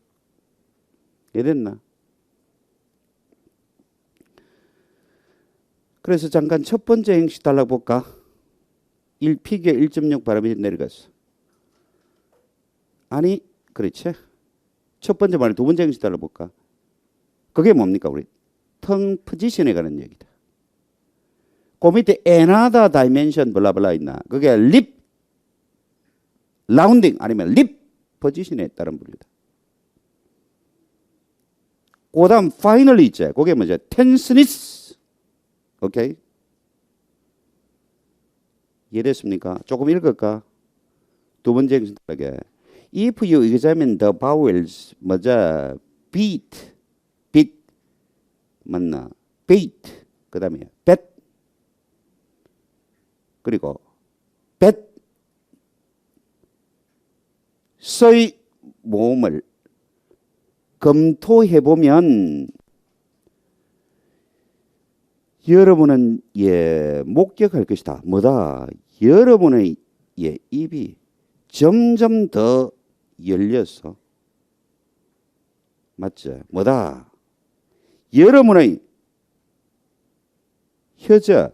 이해됐나? 그래서 잠깐 첫 번째 행식 달라볼까? 1피기에 1.6 발음이 내려갔어. 아니, 그렇지. 첫 번째 말에 두 번째 행식 달라볼까? 그게 뭡니까, 우리? 텅 포지션에 관한 얘기다. 그 밑에 another dimension 블라블라 있나? 그게 립 라운딩 아니면 립 포지션에 따른 부류다. 그 다음 finally 있죠. 그게 뭐죠? tenseness. 오케이? 이해됐습니까? 조금 읽을까? 두 번째 행식하게. If you examine the vowels 뭐죠? beat 맞나? beat 그 다음에 bet 그리고 bet 서의 모음을 검토해보면 여러분은 목격할 것이다. 뭐다? 여러분의 입이 점점 더 열려서 맞죠? 뭐다? 여러분의 혀자,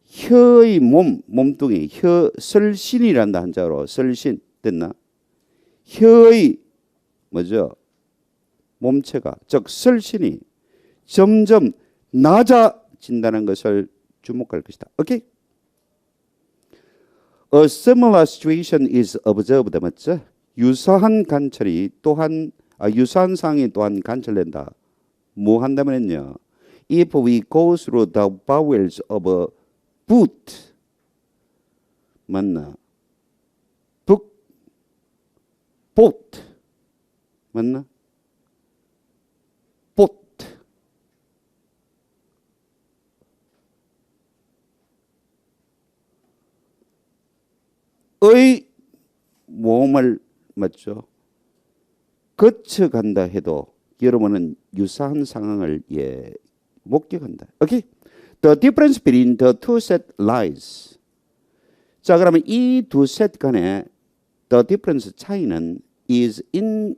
혀의 몸뚱이, 설신이란다 한자로. 설신 됐나? 혀의 뭐죠? 몸체가, 즉 설신이 점점 낮아진다는 것을 주목할 것이다. 오케이? A similar situation is observed. 맞죠? 유사한 관찰이 또한 유사한 상황이 또한 관찰된다. 뭐 한다면요? If we go through the bowels of a boot, 맞나? boat, 맞나? boat. 의 몸을 맞죠? 거쳐간다 해도 여러분은 유사한 상황을 목격한다. 오케이? The difference between the two set lies. 자, 그러면 이 두 셋 간의 the difference 차이는 is in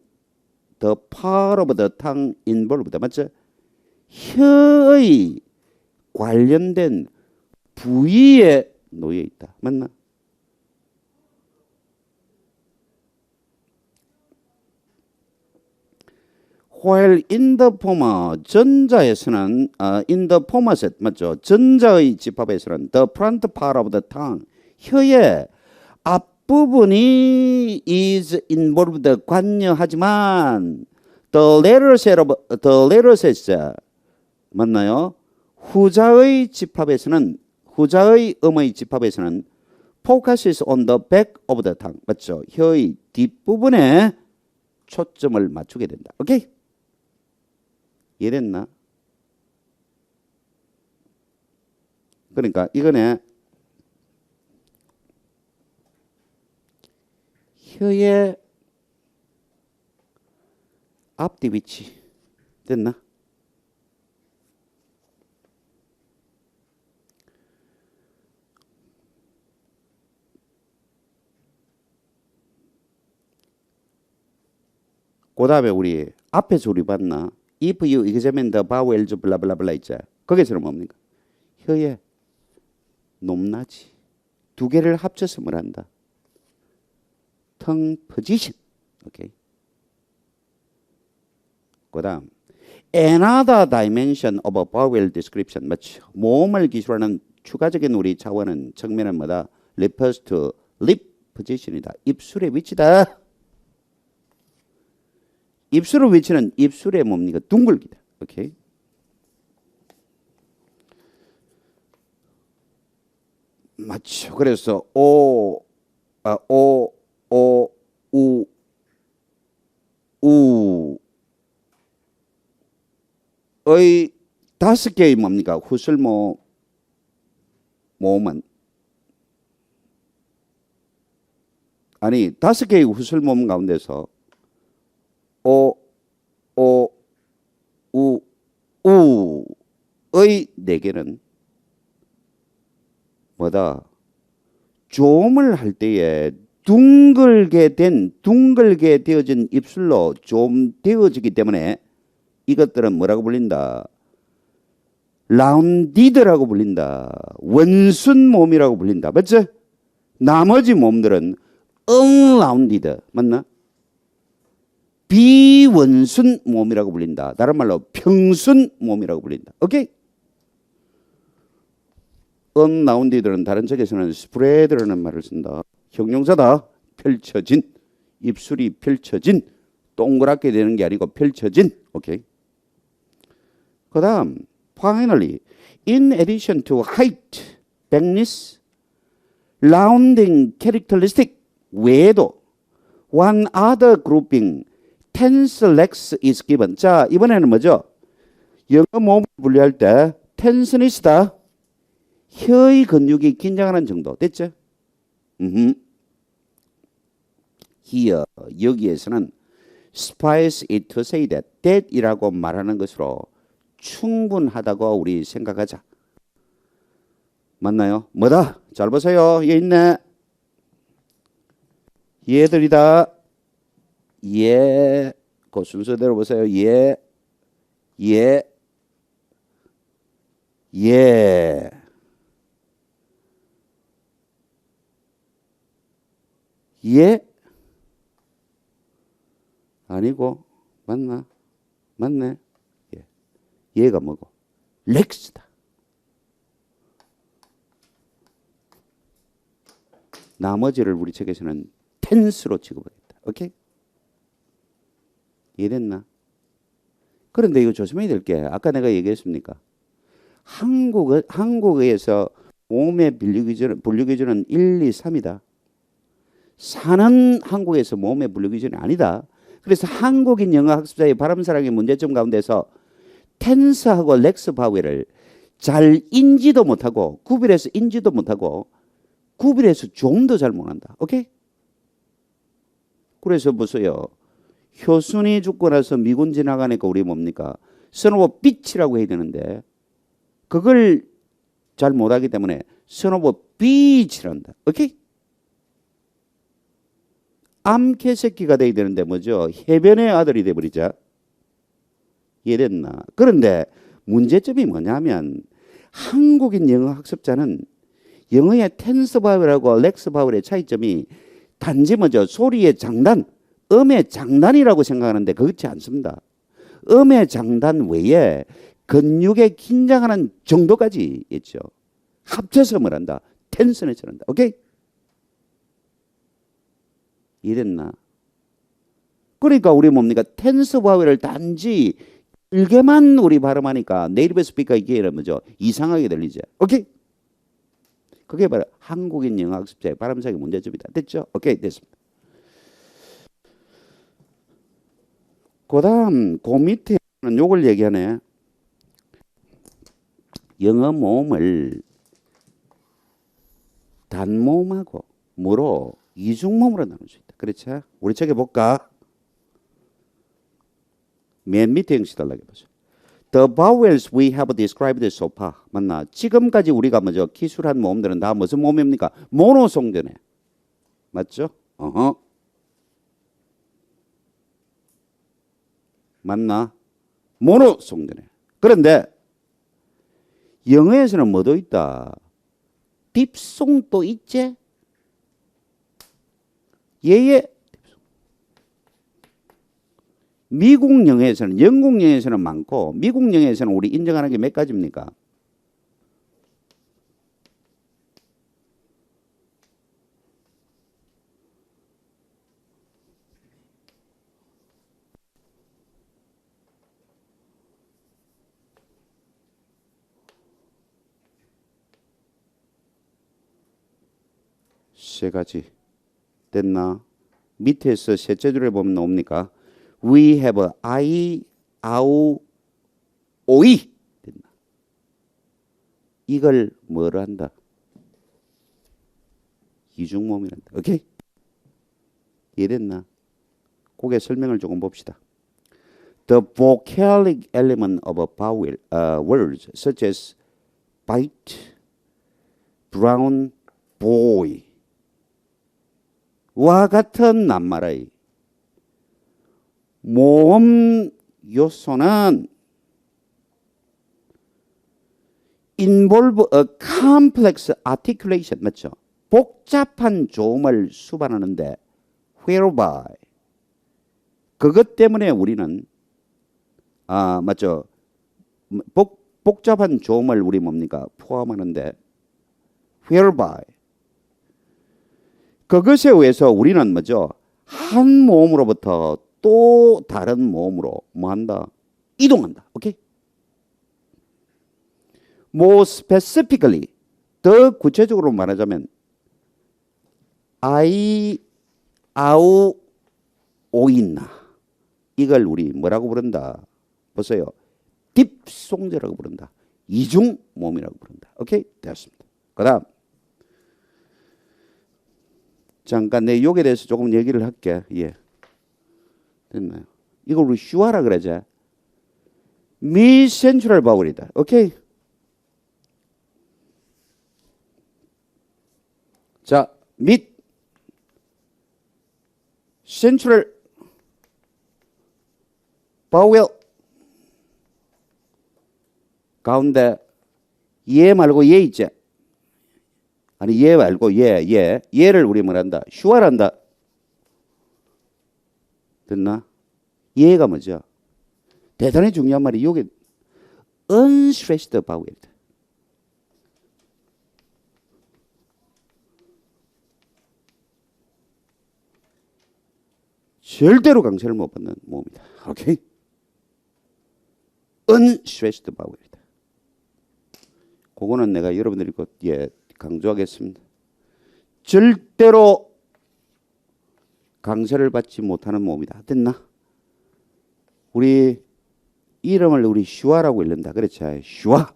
the part of the tongue involved. 맞죠? 혀의 관련된 부위에 놓여 있다. 맞나? While in the former, 전자에서는 in the former set, 맞죠? 전자의 집합에서는 the front part of the tongue, 혀의 앞부분이 is involved, 관여하지만 the latter set, 맞나요? 후자의 집합에서는, 후자의 음의 집합에서는 focuses on the back of the tongue, 맞죠? 혀의 뒷부분에 초점을 맞추게 된다. 오케이? 이해됐나? 그러니까 이거네 혀의 앞뒤 위치 됐나? 그 다음에 우리 앞에서 우리 봤나? If you examine the bowels 블라블라블라 있죠. 거기서는 뭡니까? 혀의 높낮이 두 개를 합쳐서 뭘 한다? tongue position. 오케이. 그다음 another dimension of a bowel description. 맞죠? 몸을 기술하는 추가적인 우리 차원은 측면은 뭐다? refers to lip position이다. 입술의 위치다. 입술의 위치는 입술의 뭡니까? 둥글기다. 오케이. 맞죠. 그래서 의 다섯 개의 뭡니까? 후술모 몸은 아니 다섯 개의 후술몸 가운데서 우의 네 개는 뭐다? 조음을 할 때에 둥글게 되어진 입술로 좀 되어지기 때문에 이것들은 뭐라고 불린다? 라운디드라고 불린다. 원순 몸이라고 불린다. 맞죠? 나머지 몸들은 unrounded 맞나? 비원순 몸이라고 불린다. 다른 말로 평순 몸이라고 불린다. 오케이? unrounded는 다른 책에서는 spread라는 말을 쓴다. 형용사다. 펼쳐진, 입술이 펼쳐진, 동그랗게 되는 게 아니고 펼쳐진. 오케이? 그 다음 finally, in addition to height, thickness, rounding characteristic 외에도 one other grouping, tense legs is given. 자, 이번에는 뭐죠? 영어 몸을 분류할 때 tenseness다. 혀의 근육이 긴장하는 정도. 됐죠? Here, 여기에서는 suffice it to say that 이라고 말하는 것으로 충분하다고 우리 생각하자. 맞나요? 뭐다? 잘 보세요. 얘 있네. 얘들이다. 얘. 그 순서대로 보세요. 얘. 예. 예? 아니고 맞나? 맞네. 예. 얘가 뭐고? 렉스다. 나머지를 우리 책에서는 텐스로 취급하겠다. 오케이? 이해됐나? 그런데 이거 조심해야 될 게 아까 내가 얘기했습니까? 한국에서 모음의 분류 기준은 1, 2, 3이다. 4는 한국에서 모음의 분류 기준이 아니다. 그래서 한국인 영어 학습자의 발음사랑의 문제점 가운데서 텐스하고 렉스 바웰을 잘 인지도 못하고 구별해서 인지도 못하고 구별해서 좀 더 잘 못한다. 오케이? 그래서 보세요. 효순이 죽고 나서 미군 지나가니까 우리 뭡니까? 선오버 빛이라고 해야 되는데 그걸 잘 못하기 때문에 선오버 빛이란다. 오케이? 암캐새끼가 돼야 되는데 뭐죠? 해변의 아들이 돼버리자. 이해됐나? 그런데 문제점이 뭐냐면 한국인 영어 학습자는 영어의 텐스 바울하고 렉스 바울의 차이점이 단지 뭐죠? 소리의 장단, 음의 장단이라고 생각하는데 그렇지 않습니다. 음의 장단 외에 근육의 긴장하는 정도까지 있죠. 합쳐서 말한다. 텐스는 저런다. 오케이? 이랬나? 그러니까 우리 뭡니까? 텐스 바울을 단지 길게만 우리 발음하니까 네이티브 스피커 이게는 뭐죠? 이상하게 들리죠. 오케이? 그게 바로 한국인 영어 학습자의 발음상의 문제점이다. 됐죠? 오케이, 됐습니다. 그 다음, 그 밑에는 요걸 얘기하네. 영어 모음을 단모음하고 뭐로? 이중모음으로 나눌 수 있다. 그렇죠? 우리 책에 볼까? 맨 밑에 형식 달라고 보세요. The vowels we have described so far. 맞나? 지금까지 우리가 뭐죠? 기술한 모음들은 다 무슨 모음입니까? 모노송대네. 맞죠? 어허. 맞나? 모노송대네. 그런데 영어에서는 뭐도 있다? 딥송도 있지? 예예. 미국 영어에서는, 영국 영어에서는 많고 미국 영어에서는 우리 인정하는 게 몇 가지입니까? 세 가지. 됐나? 밑에서 셋째 줄에 보면 나옵니까? We have I, 아우, 오이. 됐나? 이걸 뭐로 한다? 이중모음이란다. 오케이? 이해됐나? 그게 설명을 조금 봅시다. The vocalic element of a vowel, words such as bite, brown, boy 와 같은 낱말의 모음 요소는 involve a complex articulation. 맞죠? 복잡한 조음을 수반하는데 whereby 그것 때문에 우리는 맞죠? 복잡한 조음을 우리 뭡니까? 포함하는데 whereby 그것에 의해서 우리는 뭐죠? 한 모음으로부터 또 다른 모음으로 뭐 한다? 이동한다. 오케이? More specifically, 더 구체적으로 말하자면 I, 아우, 오인나 이걸 우리 뭐라고 부른다? 보세요. 딥송제라고 부른다. 이중 모음이라고 부른다. 오케이? 되었습니다. 그 다음 잠깐 내 욕에 대해서 조금 얘기를 할게. 예. 됐나요? 이걸 우리 슈아라 그러지. 미 센트럴 바울이다. 오케이? 자, 및 센트럴 바울 가운데 얘 말고 얘 있지. 아니 얘 말고 얘를 우리 뭐란다? 슈아란다. 됐나? 얘가 뭐죠? 대단히 중요한 말이 여기 unstressed vowel. 절대로 강세를 못 받는 모음이다. 오케이? unstressed vowel이다. 그거는 내가 여러분들이 곧 강조하겠습니다. 절대로 강세를 받지 못하는 모음이다. 됐나? 우리 이름을 우리 슈아라고 읽는다. 그렇지? 슈아.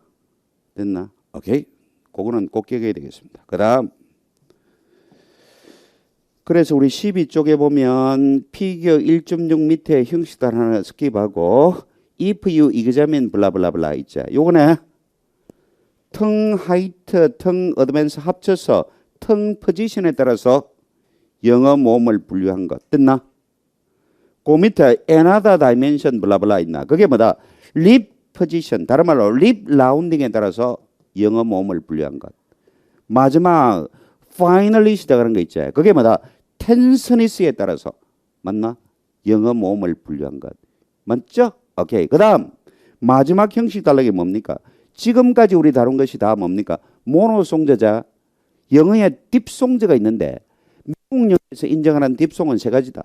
됐나? 오케이? 그거는 꼭 기억해야 되겠습니다. 그 다음. 그래서 우리 12쪽에 보면 피겨 1.6 밑에 형식단 하나 스킵하고 if you examine 블라블라블라 있죠. 요거네. 텅 하이트, 텅 어드밴스 합쳐서 텅 포지션에 따라서 영어 모음을 분류한 것. 됐나? 그 밑에 another dimension 블라블라 있나? 그게 뭐다? lip position, 다른 말로 lip rounding에 따라서 영어 모음을 분류한 것. 마지막 finally 시작하는 거 있죠. 그게 뭐다? 텐서니스에 따라서 맞나? 영어 모음을 분류한 것. 맞죠? 오케이. 그 다음 마지막 형식 단락이 뭡니까? 지금까지 우리 다룬 것이 다 뭡니까? 모노송저자, 영어에 딥송저가 있는데 미국 영어에서 인정하는 딥송은 세 가지다.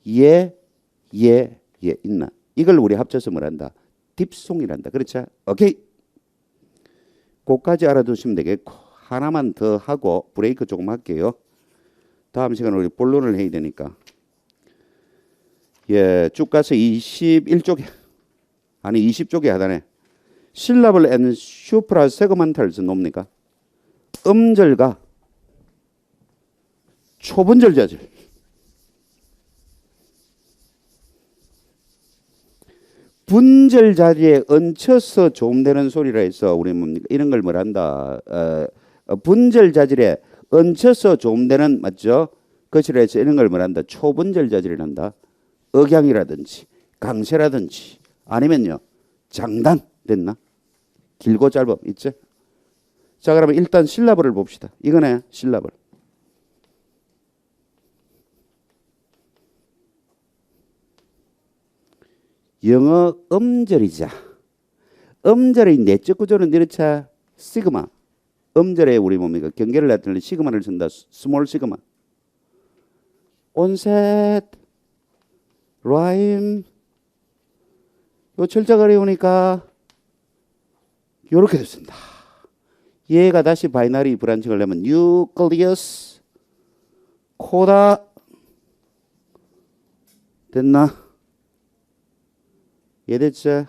있나? 이걸 우리 합쳐서 뭐란다? 딥송이란다. 그렇죠? 오케이. 그것까지 알아두시면 되겠고 하나만 더 하고 브레이크 조금 할게요. 다음 시간에 우리 본론을 해야 되니까. 쭉 가서 21쪽에 아니 20쪽에 하단에 syllable and suprasegmentals 놉니까? 음절과 초분절 자절. 분절 자리에 얹혀서 조음되는 소리라 해서 우리 뭡니까? 이런 걸 뭐란다? 분절 자질에 얹혀서 조음되는 맞죠? 것이라 해서 이런 걸 뭐란다? 초분절 자질이란다. 억양이라든지 강세라든지 아니면요 장단 됐나? 길고 짧음 있죠? 자 그러면 일단 실라블을 봅시다. 이거네 실라블. 영어 음절이자 음절의 내적 구조는 이렇자 시그마. 음절에 우리 뭡니까? 경계를 나타낼 시그마를 쓴다. 스몰 시그마. 온셋 라임 요 철자가 어려우니까 요렇게 됐습니다. 얘가 다시 바이너리 브란칭을 내면 뉴클리어스 코다 됐나? 이해됐죠?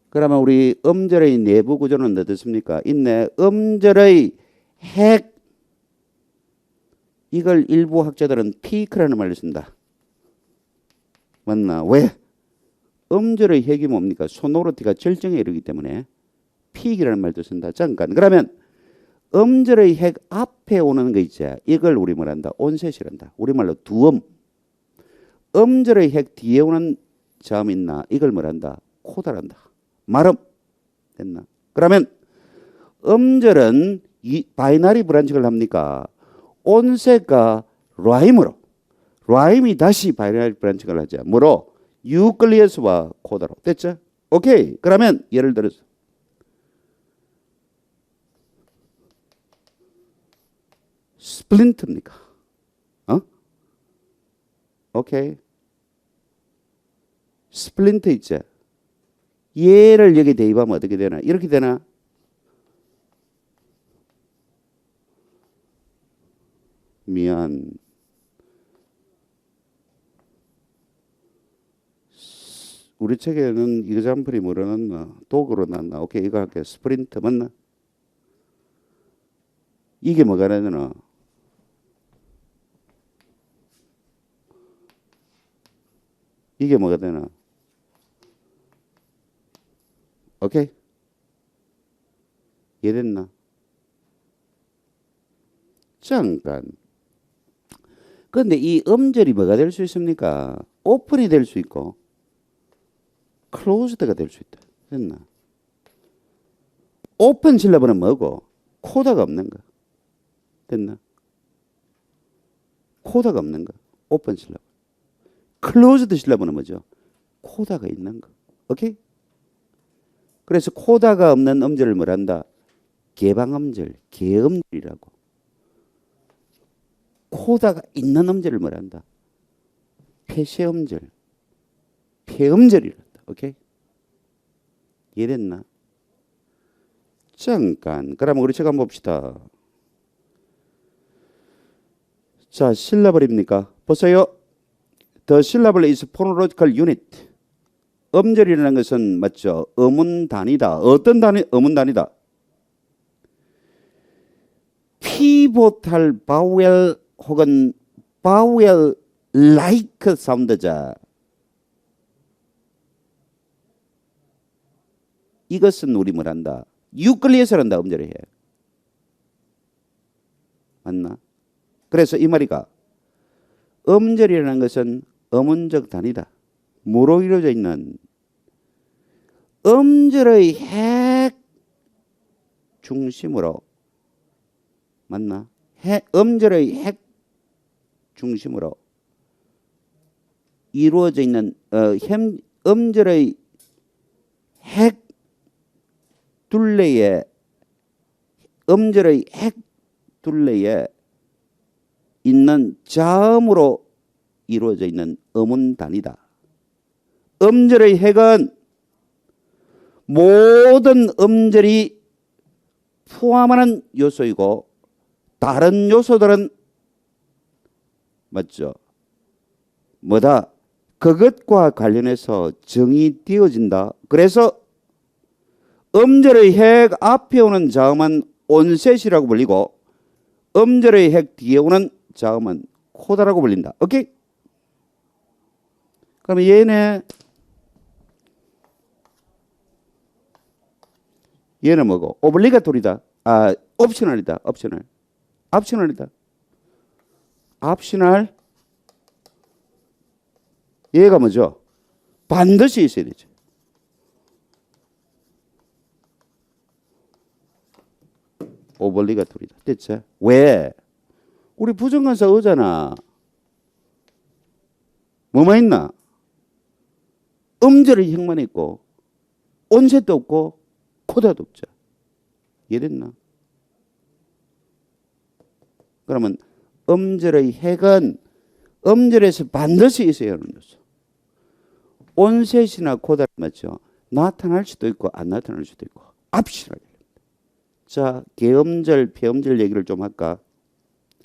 그러면 우리 음절의 내부 구조는 어떻습니까? 있네. 음절의 핵 이걸 일부 학자들은 피크라는 말을 쓴다. 맞나? 왜? 음절의 핵이 뭡니까? 소노리티가 절정에 이르기 때문에 피크라는 말도 쓴다. 잠깐. 그러면 음절의 핵 앞에 오는 거 있지? 이걸 우리 뭐란다? 온셋이란다. 우리말로 두음. 음절의 핵 뒤에 오는 점 있나? 이걸 뭐란다? 코다란다. 말음. 됐나? 그러면 음절은 이 바이너리 브란칭을 합니까? 온셋과 라임으로. 라임이 다시 바이너리 브란칭을 하자. 뭐로? 유클리어스와 코다로. 됐죠? 오케이. 그러면 예를 들어서 스플린트입니까? 오케이. 스플린트 있죠? 얘를 여기 대입하면 어떻게 되나? 이렇게 되나? 미안. 우리 책에는 이그잠플이 뭐로 났나? 도구로 났나? 오케이, 이거 할게. 스프린트 맞나? 이게 뭐가 되나? 이게 뭐가 되나? 오케이? 이해됐나? 잠깐. 그런데 이 음절이 뭐가 될 수 있습니까? 오픈이 될 수 있고 클로즈드가 될 수 있다. 됐나? 오픈 실러블은 뭐고? 코다가 없는 거. 됐나? 코다가 없는 거. 오픈 실러블. 클로즈드 실러블은 뭐죠? 코다가 있는 거. 오케이? 그래서 코다가 없는 음절을 뭐란다? 개방음절, 개음절이라고. 코다가 있는 음절을 뭐란다? 폐쇄음절, 폐음절이란다. 오케이? 이해됐나? 잠깐. 그럼 우리 책 한번 봅시다. 자, 실러블입니까? 보세요. The syllable is phonological unit. 음절이라는 것은 맞죠? 어문 단위다. 어떤 단위? 어문 단위다. 피보탈 바우엘 혹은 바우엘 like 사운드자. 이것은 우리 뭐란다? 유클리에서란다. 음절을 해. 맞나? 그래서 이 말이가 음절이라는 것은 어문적 단위다. 뭐로 이루어져 있는 음절의 핵 중심으로 맞나? 음절의 핵 중심으로 이루어져 있는 음절의 핵 둘레에 음절의 핵 둘레에 있는 자음으로 이루어져 있는 어문 단위다. 음절의 핵은 모든 음절이 포함하는 요소이고 다른 요소들은 맞죠? 뭐다? 그것과 관련해서 정의되어진다. 그래서 음절의 핵 앞에 오는 자음은 온셋이라고 불리고 음절의 핵 뒤에 오는 자음은 코다라고 불린다. 오케이? 그러면 얘는 뭐고? 오블리가토리다. 아, 옵셔널이다. 옵셔널. 옵셔널이다. 옵셔널. 얘가 뭐죠? 반드시 있어야 되죠. 오블리가토리다. 됐죠? 왜? 우리 부정관사 어잖아. 뭐만 있나? 음절의 핵만 있고 온셋도 없고 코다도 없죠. 이해됐나? 그러면 음절의 핵은 음절에서 반드시 있어야 하는 요소. 온셋이나 코다 맞죠? 나타날 수도 있고 안 나타날 수도 있고 앞시라고. 자, 개음절, 폐음절 얘기를 좀 할까?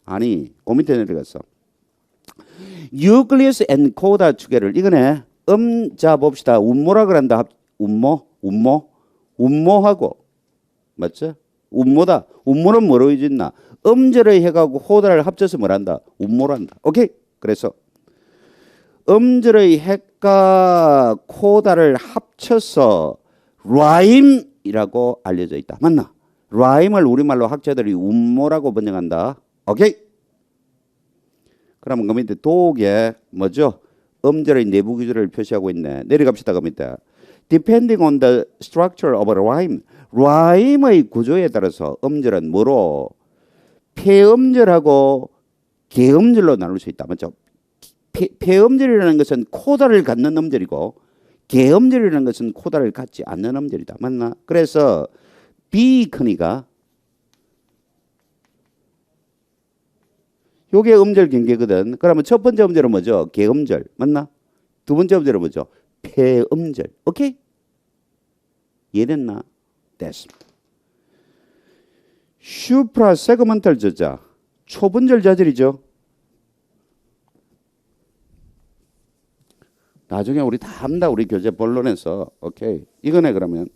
아니, 그 밑에 내려가서 유클리어스 앤 코다 투게를 이거네. 자 봅시다. 운모라 그런다. 운모하고 맞죠? 운모다. 운모는 뭐로 이어진나? 음절의 핵하고 코다를 합쳐서 뭐란다? 운모란다. 오케이? 그래서 음절의 핵과 코다를 합쳐서 라임이라고 알려져 있다. 맞나? 라임을 우리말로 학자들이 운모라고 번역한다. 오케이? 그러면 그 밑에 독에 뭐죠? 음절의 내부 구조를 표시하고 있네. 내려갑시다. 그 밑에. Depending on the structure of a rhyme. rhyme의 구조에 따라서 음절은 뭐로? 폐음절하고 개음절로 나눌 수 있다. 맞죠? 폐음절이라는 것은 코다를 갖는 음절이고 개음절이라는 것은 코다를 갖지 않는 음절이다. 맞나? 그래서 B 크니가 요게 음절 경계거든. 그러면 첫 번째 음절은 뭐죠? 개음절. 맞나? 두 번째 음절은 뭐죠? 폐음절. 오케이? 이해됐나? 됐습니다. 슈프라 세그먼탈 저자. 초분절 자절이죠. 나중에 우리 다 합니다. 우리 교재 본론에서. 오케이. 이거네 그러면.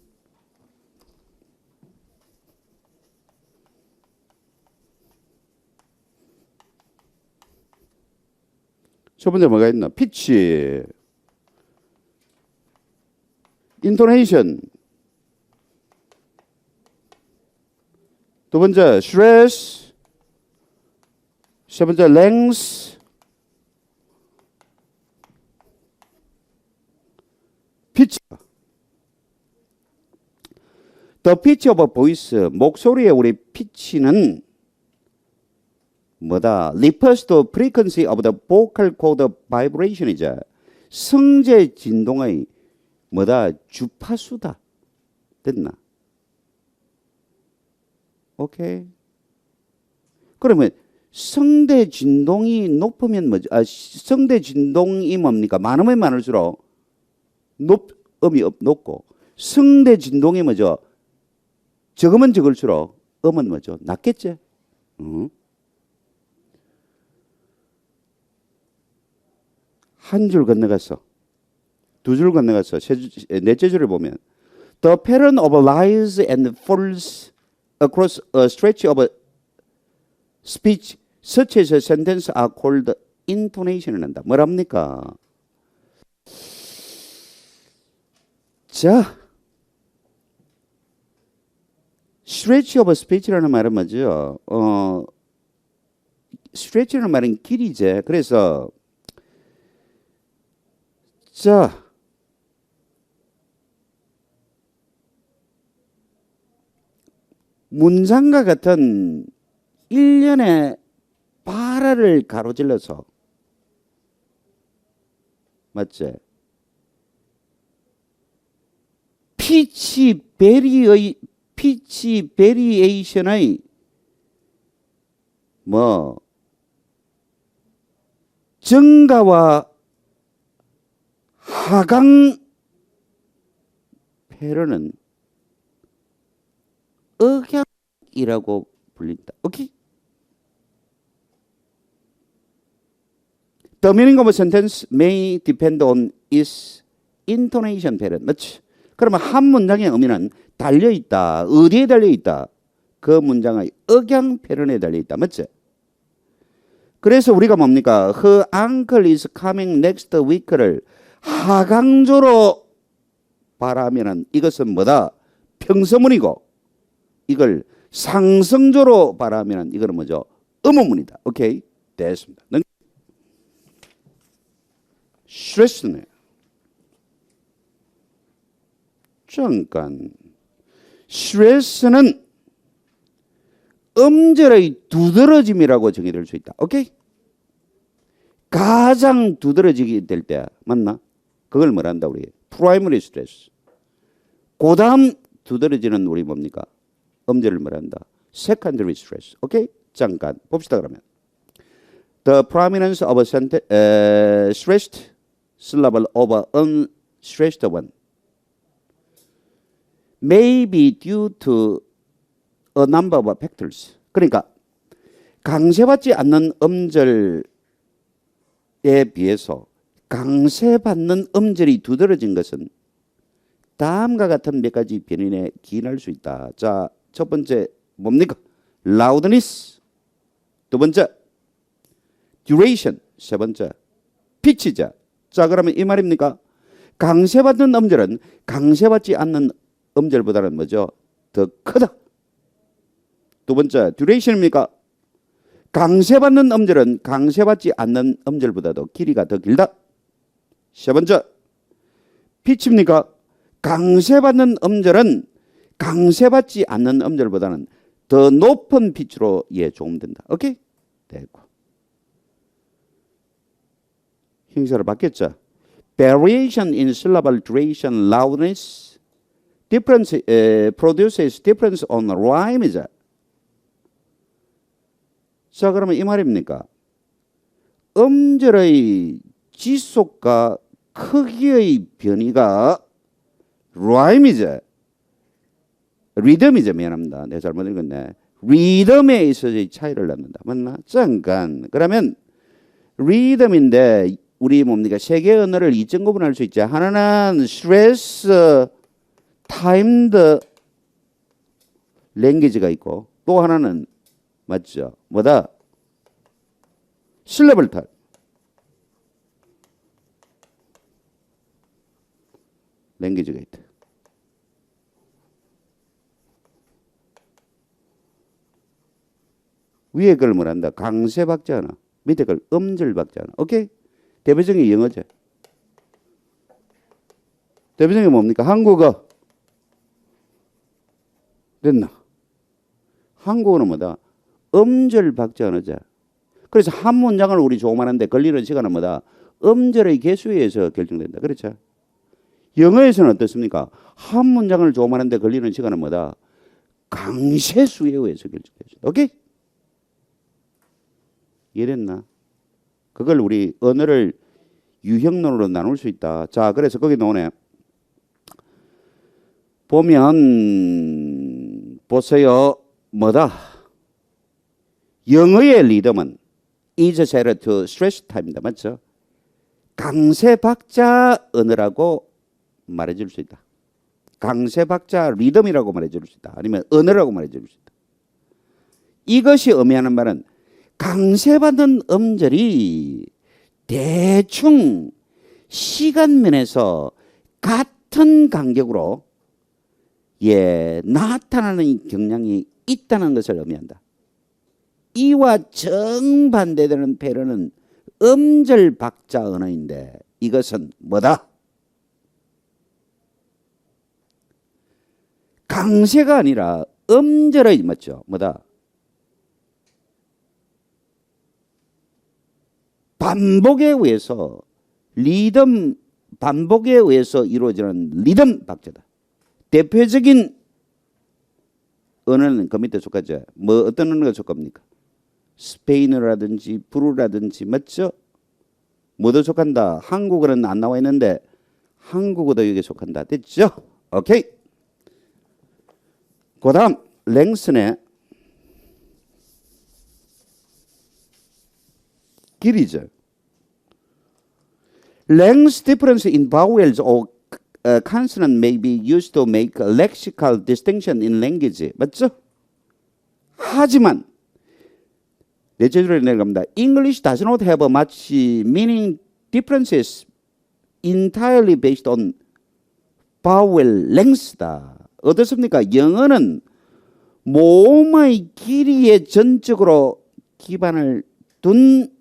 첫 번째 뭐가 있나? 피치, 인토네이션. 두 번째 스트레스. 세 번째 랭스. 피치. The pitch of a voice, 목소리의 우리 피치는 뭐다? refers to frequency of the vocal cord vibration이죠. 성재 진동의 뭐다? 주파수다. 됐나? 오케이. 그러면 성대 진동이 높으면 뭐죠? 성대 진동이 뭡니까? 많으면 많을수록 음이 높고, 성대 진동이 뭐죠? 적으면 적을수록 음은 뭐죠? 낮겠지? 한 줄 건너갔어. 두 줄 건너갔어. 넷째 줄을 보면 The pattern of lies and false across a stretch of a speech such as a sentence are called intonation을 한다. 뭐랍니까? 자, stretch of a speech라는 말은 뭐죠? stretch라는 말은 길이제. 그래서 자, 문장과 같은 일련의 발화를 가로질러서 맞지? 피치 베리에이션의 뭐 정가와 하강 패러는 억양이라고 불린다. 오케이? The meaning of a sentence may depend on its intonation pattern. 맞지? 그러면 한 문장의 의미는 달려있다. 어디에 달려있다? 그 문장의 억양 패턴에 달려있다. 맞지? 그래서 우리가 뭡니까? Her uncle is coming next week를 하강조로 발하면은 이것은 뭐다? 평서문이고, 이걸 상성조로 발하면은 이거는 뭐죠? 음어문이다. 오케이? 됐습니다. 스트레스네. 잠깐. 스트레스는 음절의 두드러짐이라고 정의될 수 있다. 오케이? 가장 두드러지게 될 때 맞나? 그걸 뭐란다 우리? 프라이머리 스트레스. 그 다음 두드러지는 우리 뭡니까? 음절을 뭐란다? 세컨더리 스트레스. 오케이? 잠깐 봅시다 그러면. The prominence of a stressed syllable over unstressed one may be due to a number of factors. 그러니까 강세받지 않는 음절에 비해서 강세받는 음절이 두드러진 것은 다음과 같은 몇 가지 변인에 기인할 수 있다. 자, 첫 번째 뭡니까? loudness. 두 번째 duration. 세 번째 pitch자. 자, 그러면 이 말입니까? 강세받는 음절은 강세받지 않는 음절보다는 뭐죠? 더 크다. 두 번째 duration입니까? 강세받는 음절은 강세받지 않는 음절보다도 길이가 더 길다. 세 번째 pitch입니까? 강세받는 음절은 강세받지 않는 음절보다는 더 높은 피치로 조음된다. 오케이? 됐고. 형사로 바뀌었죠. Variation in syllable duration, loudness, difference produces difference on rhyme이자. 자, 그러면 이 말입니까? 음절의 지속과 크기의 변이가 rhyme이자. 리듬이죠. 미안합니다. 내가 잘못 읽었네. 리듬에 있어서 차이를 낳는다. 맞나? 잠깐. 그러면 리듬인데 우리 뭡니까? 세계 언어를 2점 구분할 수 있죠. 하나는 스트레스 타임드 랭귀지가 있고 또 하나는 맞죠? 뭐다? 실레벌 탈. 랭귀지가 있다. 위에 걸 뭐란다? 강세 박자나 밑에 걸 음절 박자나. 오케이? 대표적인 영어죠. 대표적인 뭡니까? 한국어. 됐나? 한국어는 뭐다? 음절, 박자, 언어자. 그래서 한 문장을 우리 조만한데 걸리는 시간은 뭐다? 음절의 개수에 의해서 결정된다. 그렇죠? 영어에서는 어떻습니까? 한 문장을 조만한데 걸리는 시간은 뭐다? 강세수에 의해서 결정되죠. 오케이? 이해됐나? 그걸 우리 언어를 유형론으로 나눌 수 있다. 자, 그래서 거기 나오네. 보면 보세요. 뭐다? 영어의 리듬은 is set to stretch time입니다. 맞죠? 강세 박자 언어라고 말해줄 수 있다. 강세 박자 리듬이라고 말해줄 수 있다. 아니면 언어라고 말해줄 수 있다. 이것이 의미하는 말은 강세받는 음절이 대충 시간면에서 같은 간격으로 나타나는 경향이 있다는 것을 의미한다. 이와 정반대되는 패러는 음절 박자 언어인데 이것은 뭐다? 강세가 아니라 음절의 맞죠? 뭐다? 반복에 의해서 리듬 반복에 의해서 이루어지는 리듬 박자다. 대표적인 언어는 그 밑에 속하죠. 뭐 어떤 언어가 속합니까? 스페인어라든지 불어라든지 맞죠? 뭐도 속한다. 한국어는 안 나와 있는데 한국어도 여기에 속한다. 됐죠? 오케이. 그 다음 랭슨의 길이죠. Length difference in vowels or consonant may be used to make a lexical distinction in language. 맞죠? 하지만 넷째 줄에 내려갑니다. English does not have much meaning differences entirely based on vowel length다. 어떻습니까? 영어는 모음의 길이에 전적으로 기반을 둔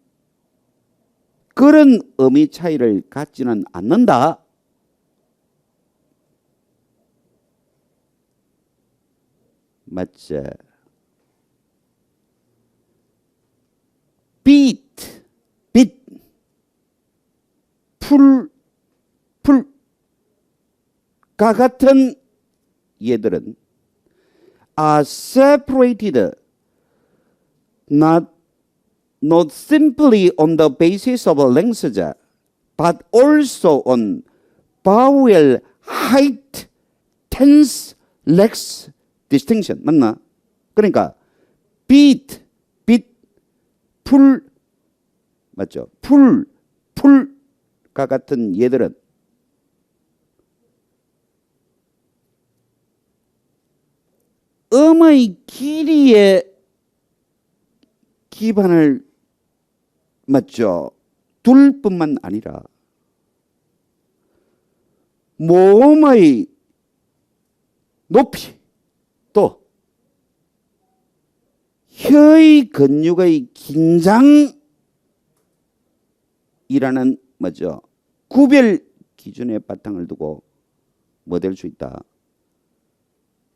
그런 의미 차이를 갖지는 않는다. 맞죠? beat, 풀가 같은 얘들은 are separated not simply on the basis of length, but also on vowel height, tense, lex distinction. 맞나? 그러니까 beat, 풀 맞죠? 풀가 같은 얘들은 음의 길이에 기반을 맞죠? 둘 뿐만 아니라 모음의 높이 또 혀의 근육의 긴장이라는 뭐죠? 구별 기준의 바탕을 두고 뭐 될 수 있다?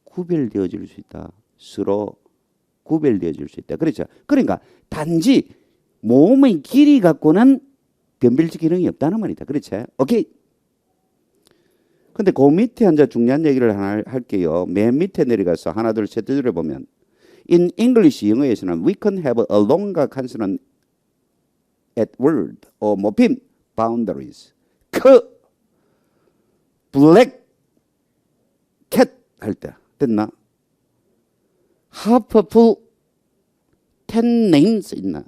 구별되어질 수 있다. 서로 구별되어질 수 있다. 그렇죠? 그러니까 단지 모음의 길이 갖고는 변별적 기능이 없다는 말이다. 그렇죠? 오케이. 근데 그 밑에 앉아 중요한 얘기를 하나 할게요. 맨 밑에 내려가서 하나 둘 셋 줄에 보면 In English 영어에서는 we can have a longer consonant at word or morpheme boundaries. black cat 할 때 됐나? half full 10 names 있나?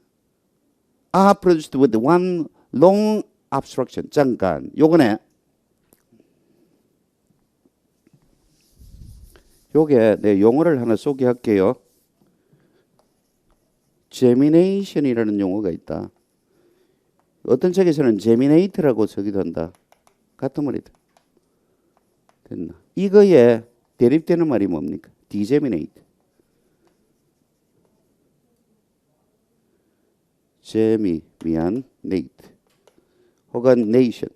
are produced with one long obstruction. 잠깐 요거네. 요게 내 용어를 하나 소개할게요. gemination이라는 용어가 있다. 어떤 책에서는 geminate라고 쓰기도 한다. 같은 말이다. 됐나? 이거에 대립되는 말이 뭡니까? degeminate. geminate 혹은 nation.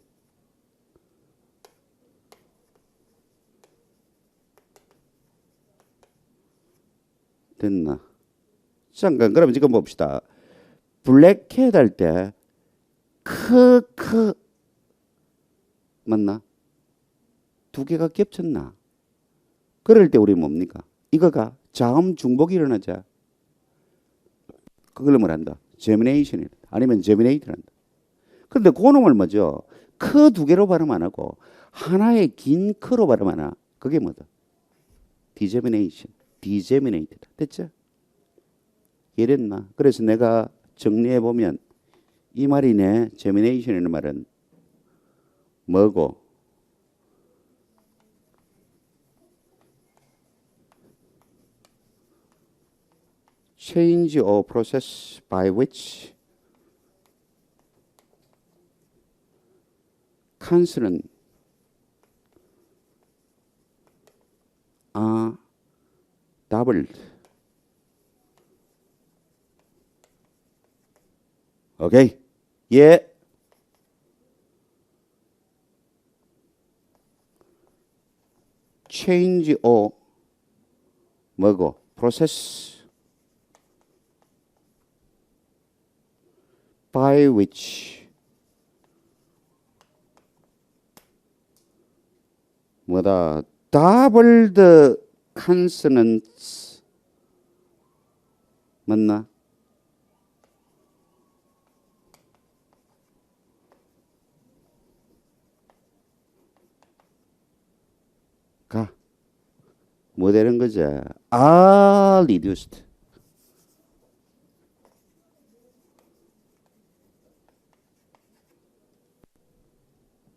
됐나? 잠깐 그러면 지금 봅시다. 블랙캣 할 때 크크 맞나? 두 개가 겹쳤나? 그럴 때 우리 뭡니까? 이거가 자음 중복이 일어나자. 그걸 뭘 한다? 제미네이션이 아니면 제미네이트를 한다. 그런데 그놈을 뭐죠? 크 두 개로 발음 안 하고 하나의 긴 크로 발음하나? 그게 뭐다? 디제미네이션, 디제미네이트다. 됐죠? 이랬나? 그래서 내가 정리해 보면 이 말이네. 제미네이션이라는 말은 뭐고? change or process by which consonant are doubled. 오케이. 예. change or 뭐고? process by which 뭐다? doubled consonants 맞나? 가. 뭐 되는 거지? are reduced.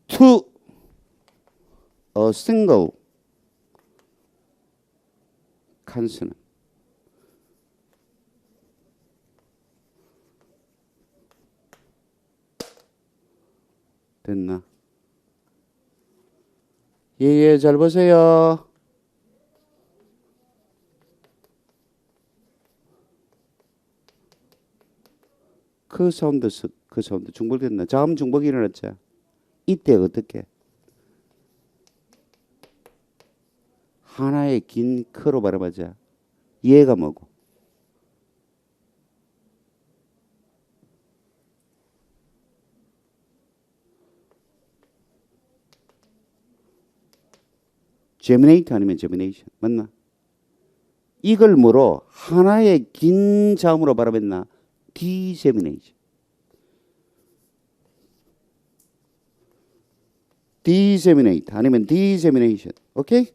to a single consonant. 됐나? 예, 잘 보세요. 그 사운드 중복됐나? 자음 중복이 일어났죠. 이때 어떻게? 하나의 긴 크로 발음하자. 얘가 뭐고? 제미네이트 아니면 제미네이션 맞나? 이걸 뭐로 하나의 긴 자음으로 발음했나? 디제미네이션. 디제미네이트 아니면 디제미네이션. 오케이?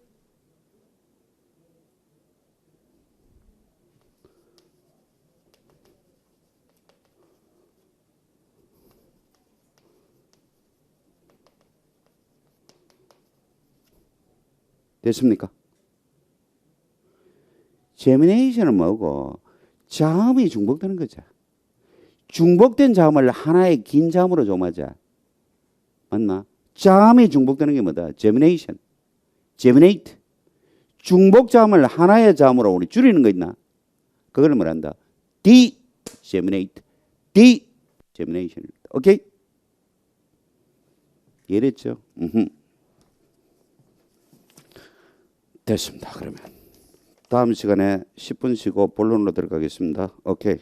됐습니까? 제미네이션은 뭐고? 자음이 중복되는 거죠. 중복된 자음을 하나의 긴 자음으로 조마자. 맞나? 자음이 중복되는 게 뭐다? 제미네이션. 제미네이트. 중복 자음을 하나의 자음으로 우리 줄이는 거 있나? 그걸 뭐란다? 디제미네이트. 디제미네이션. 오케이? 이해됐죠? 됐습니다. 그러면 다음 시간에 10분 쉬고 본론으로 들어가겠습니다. 오케이.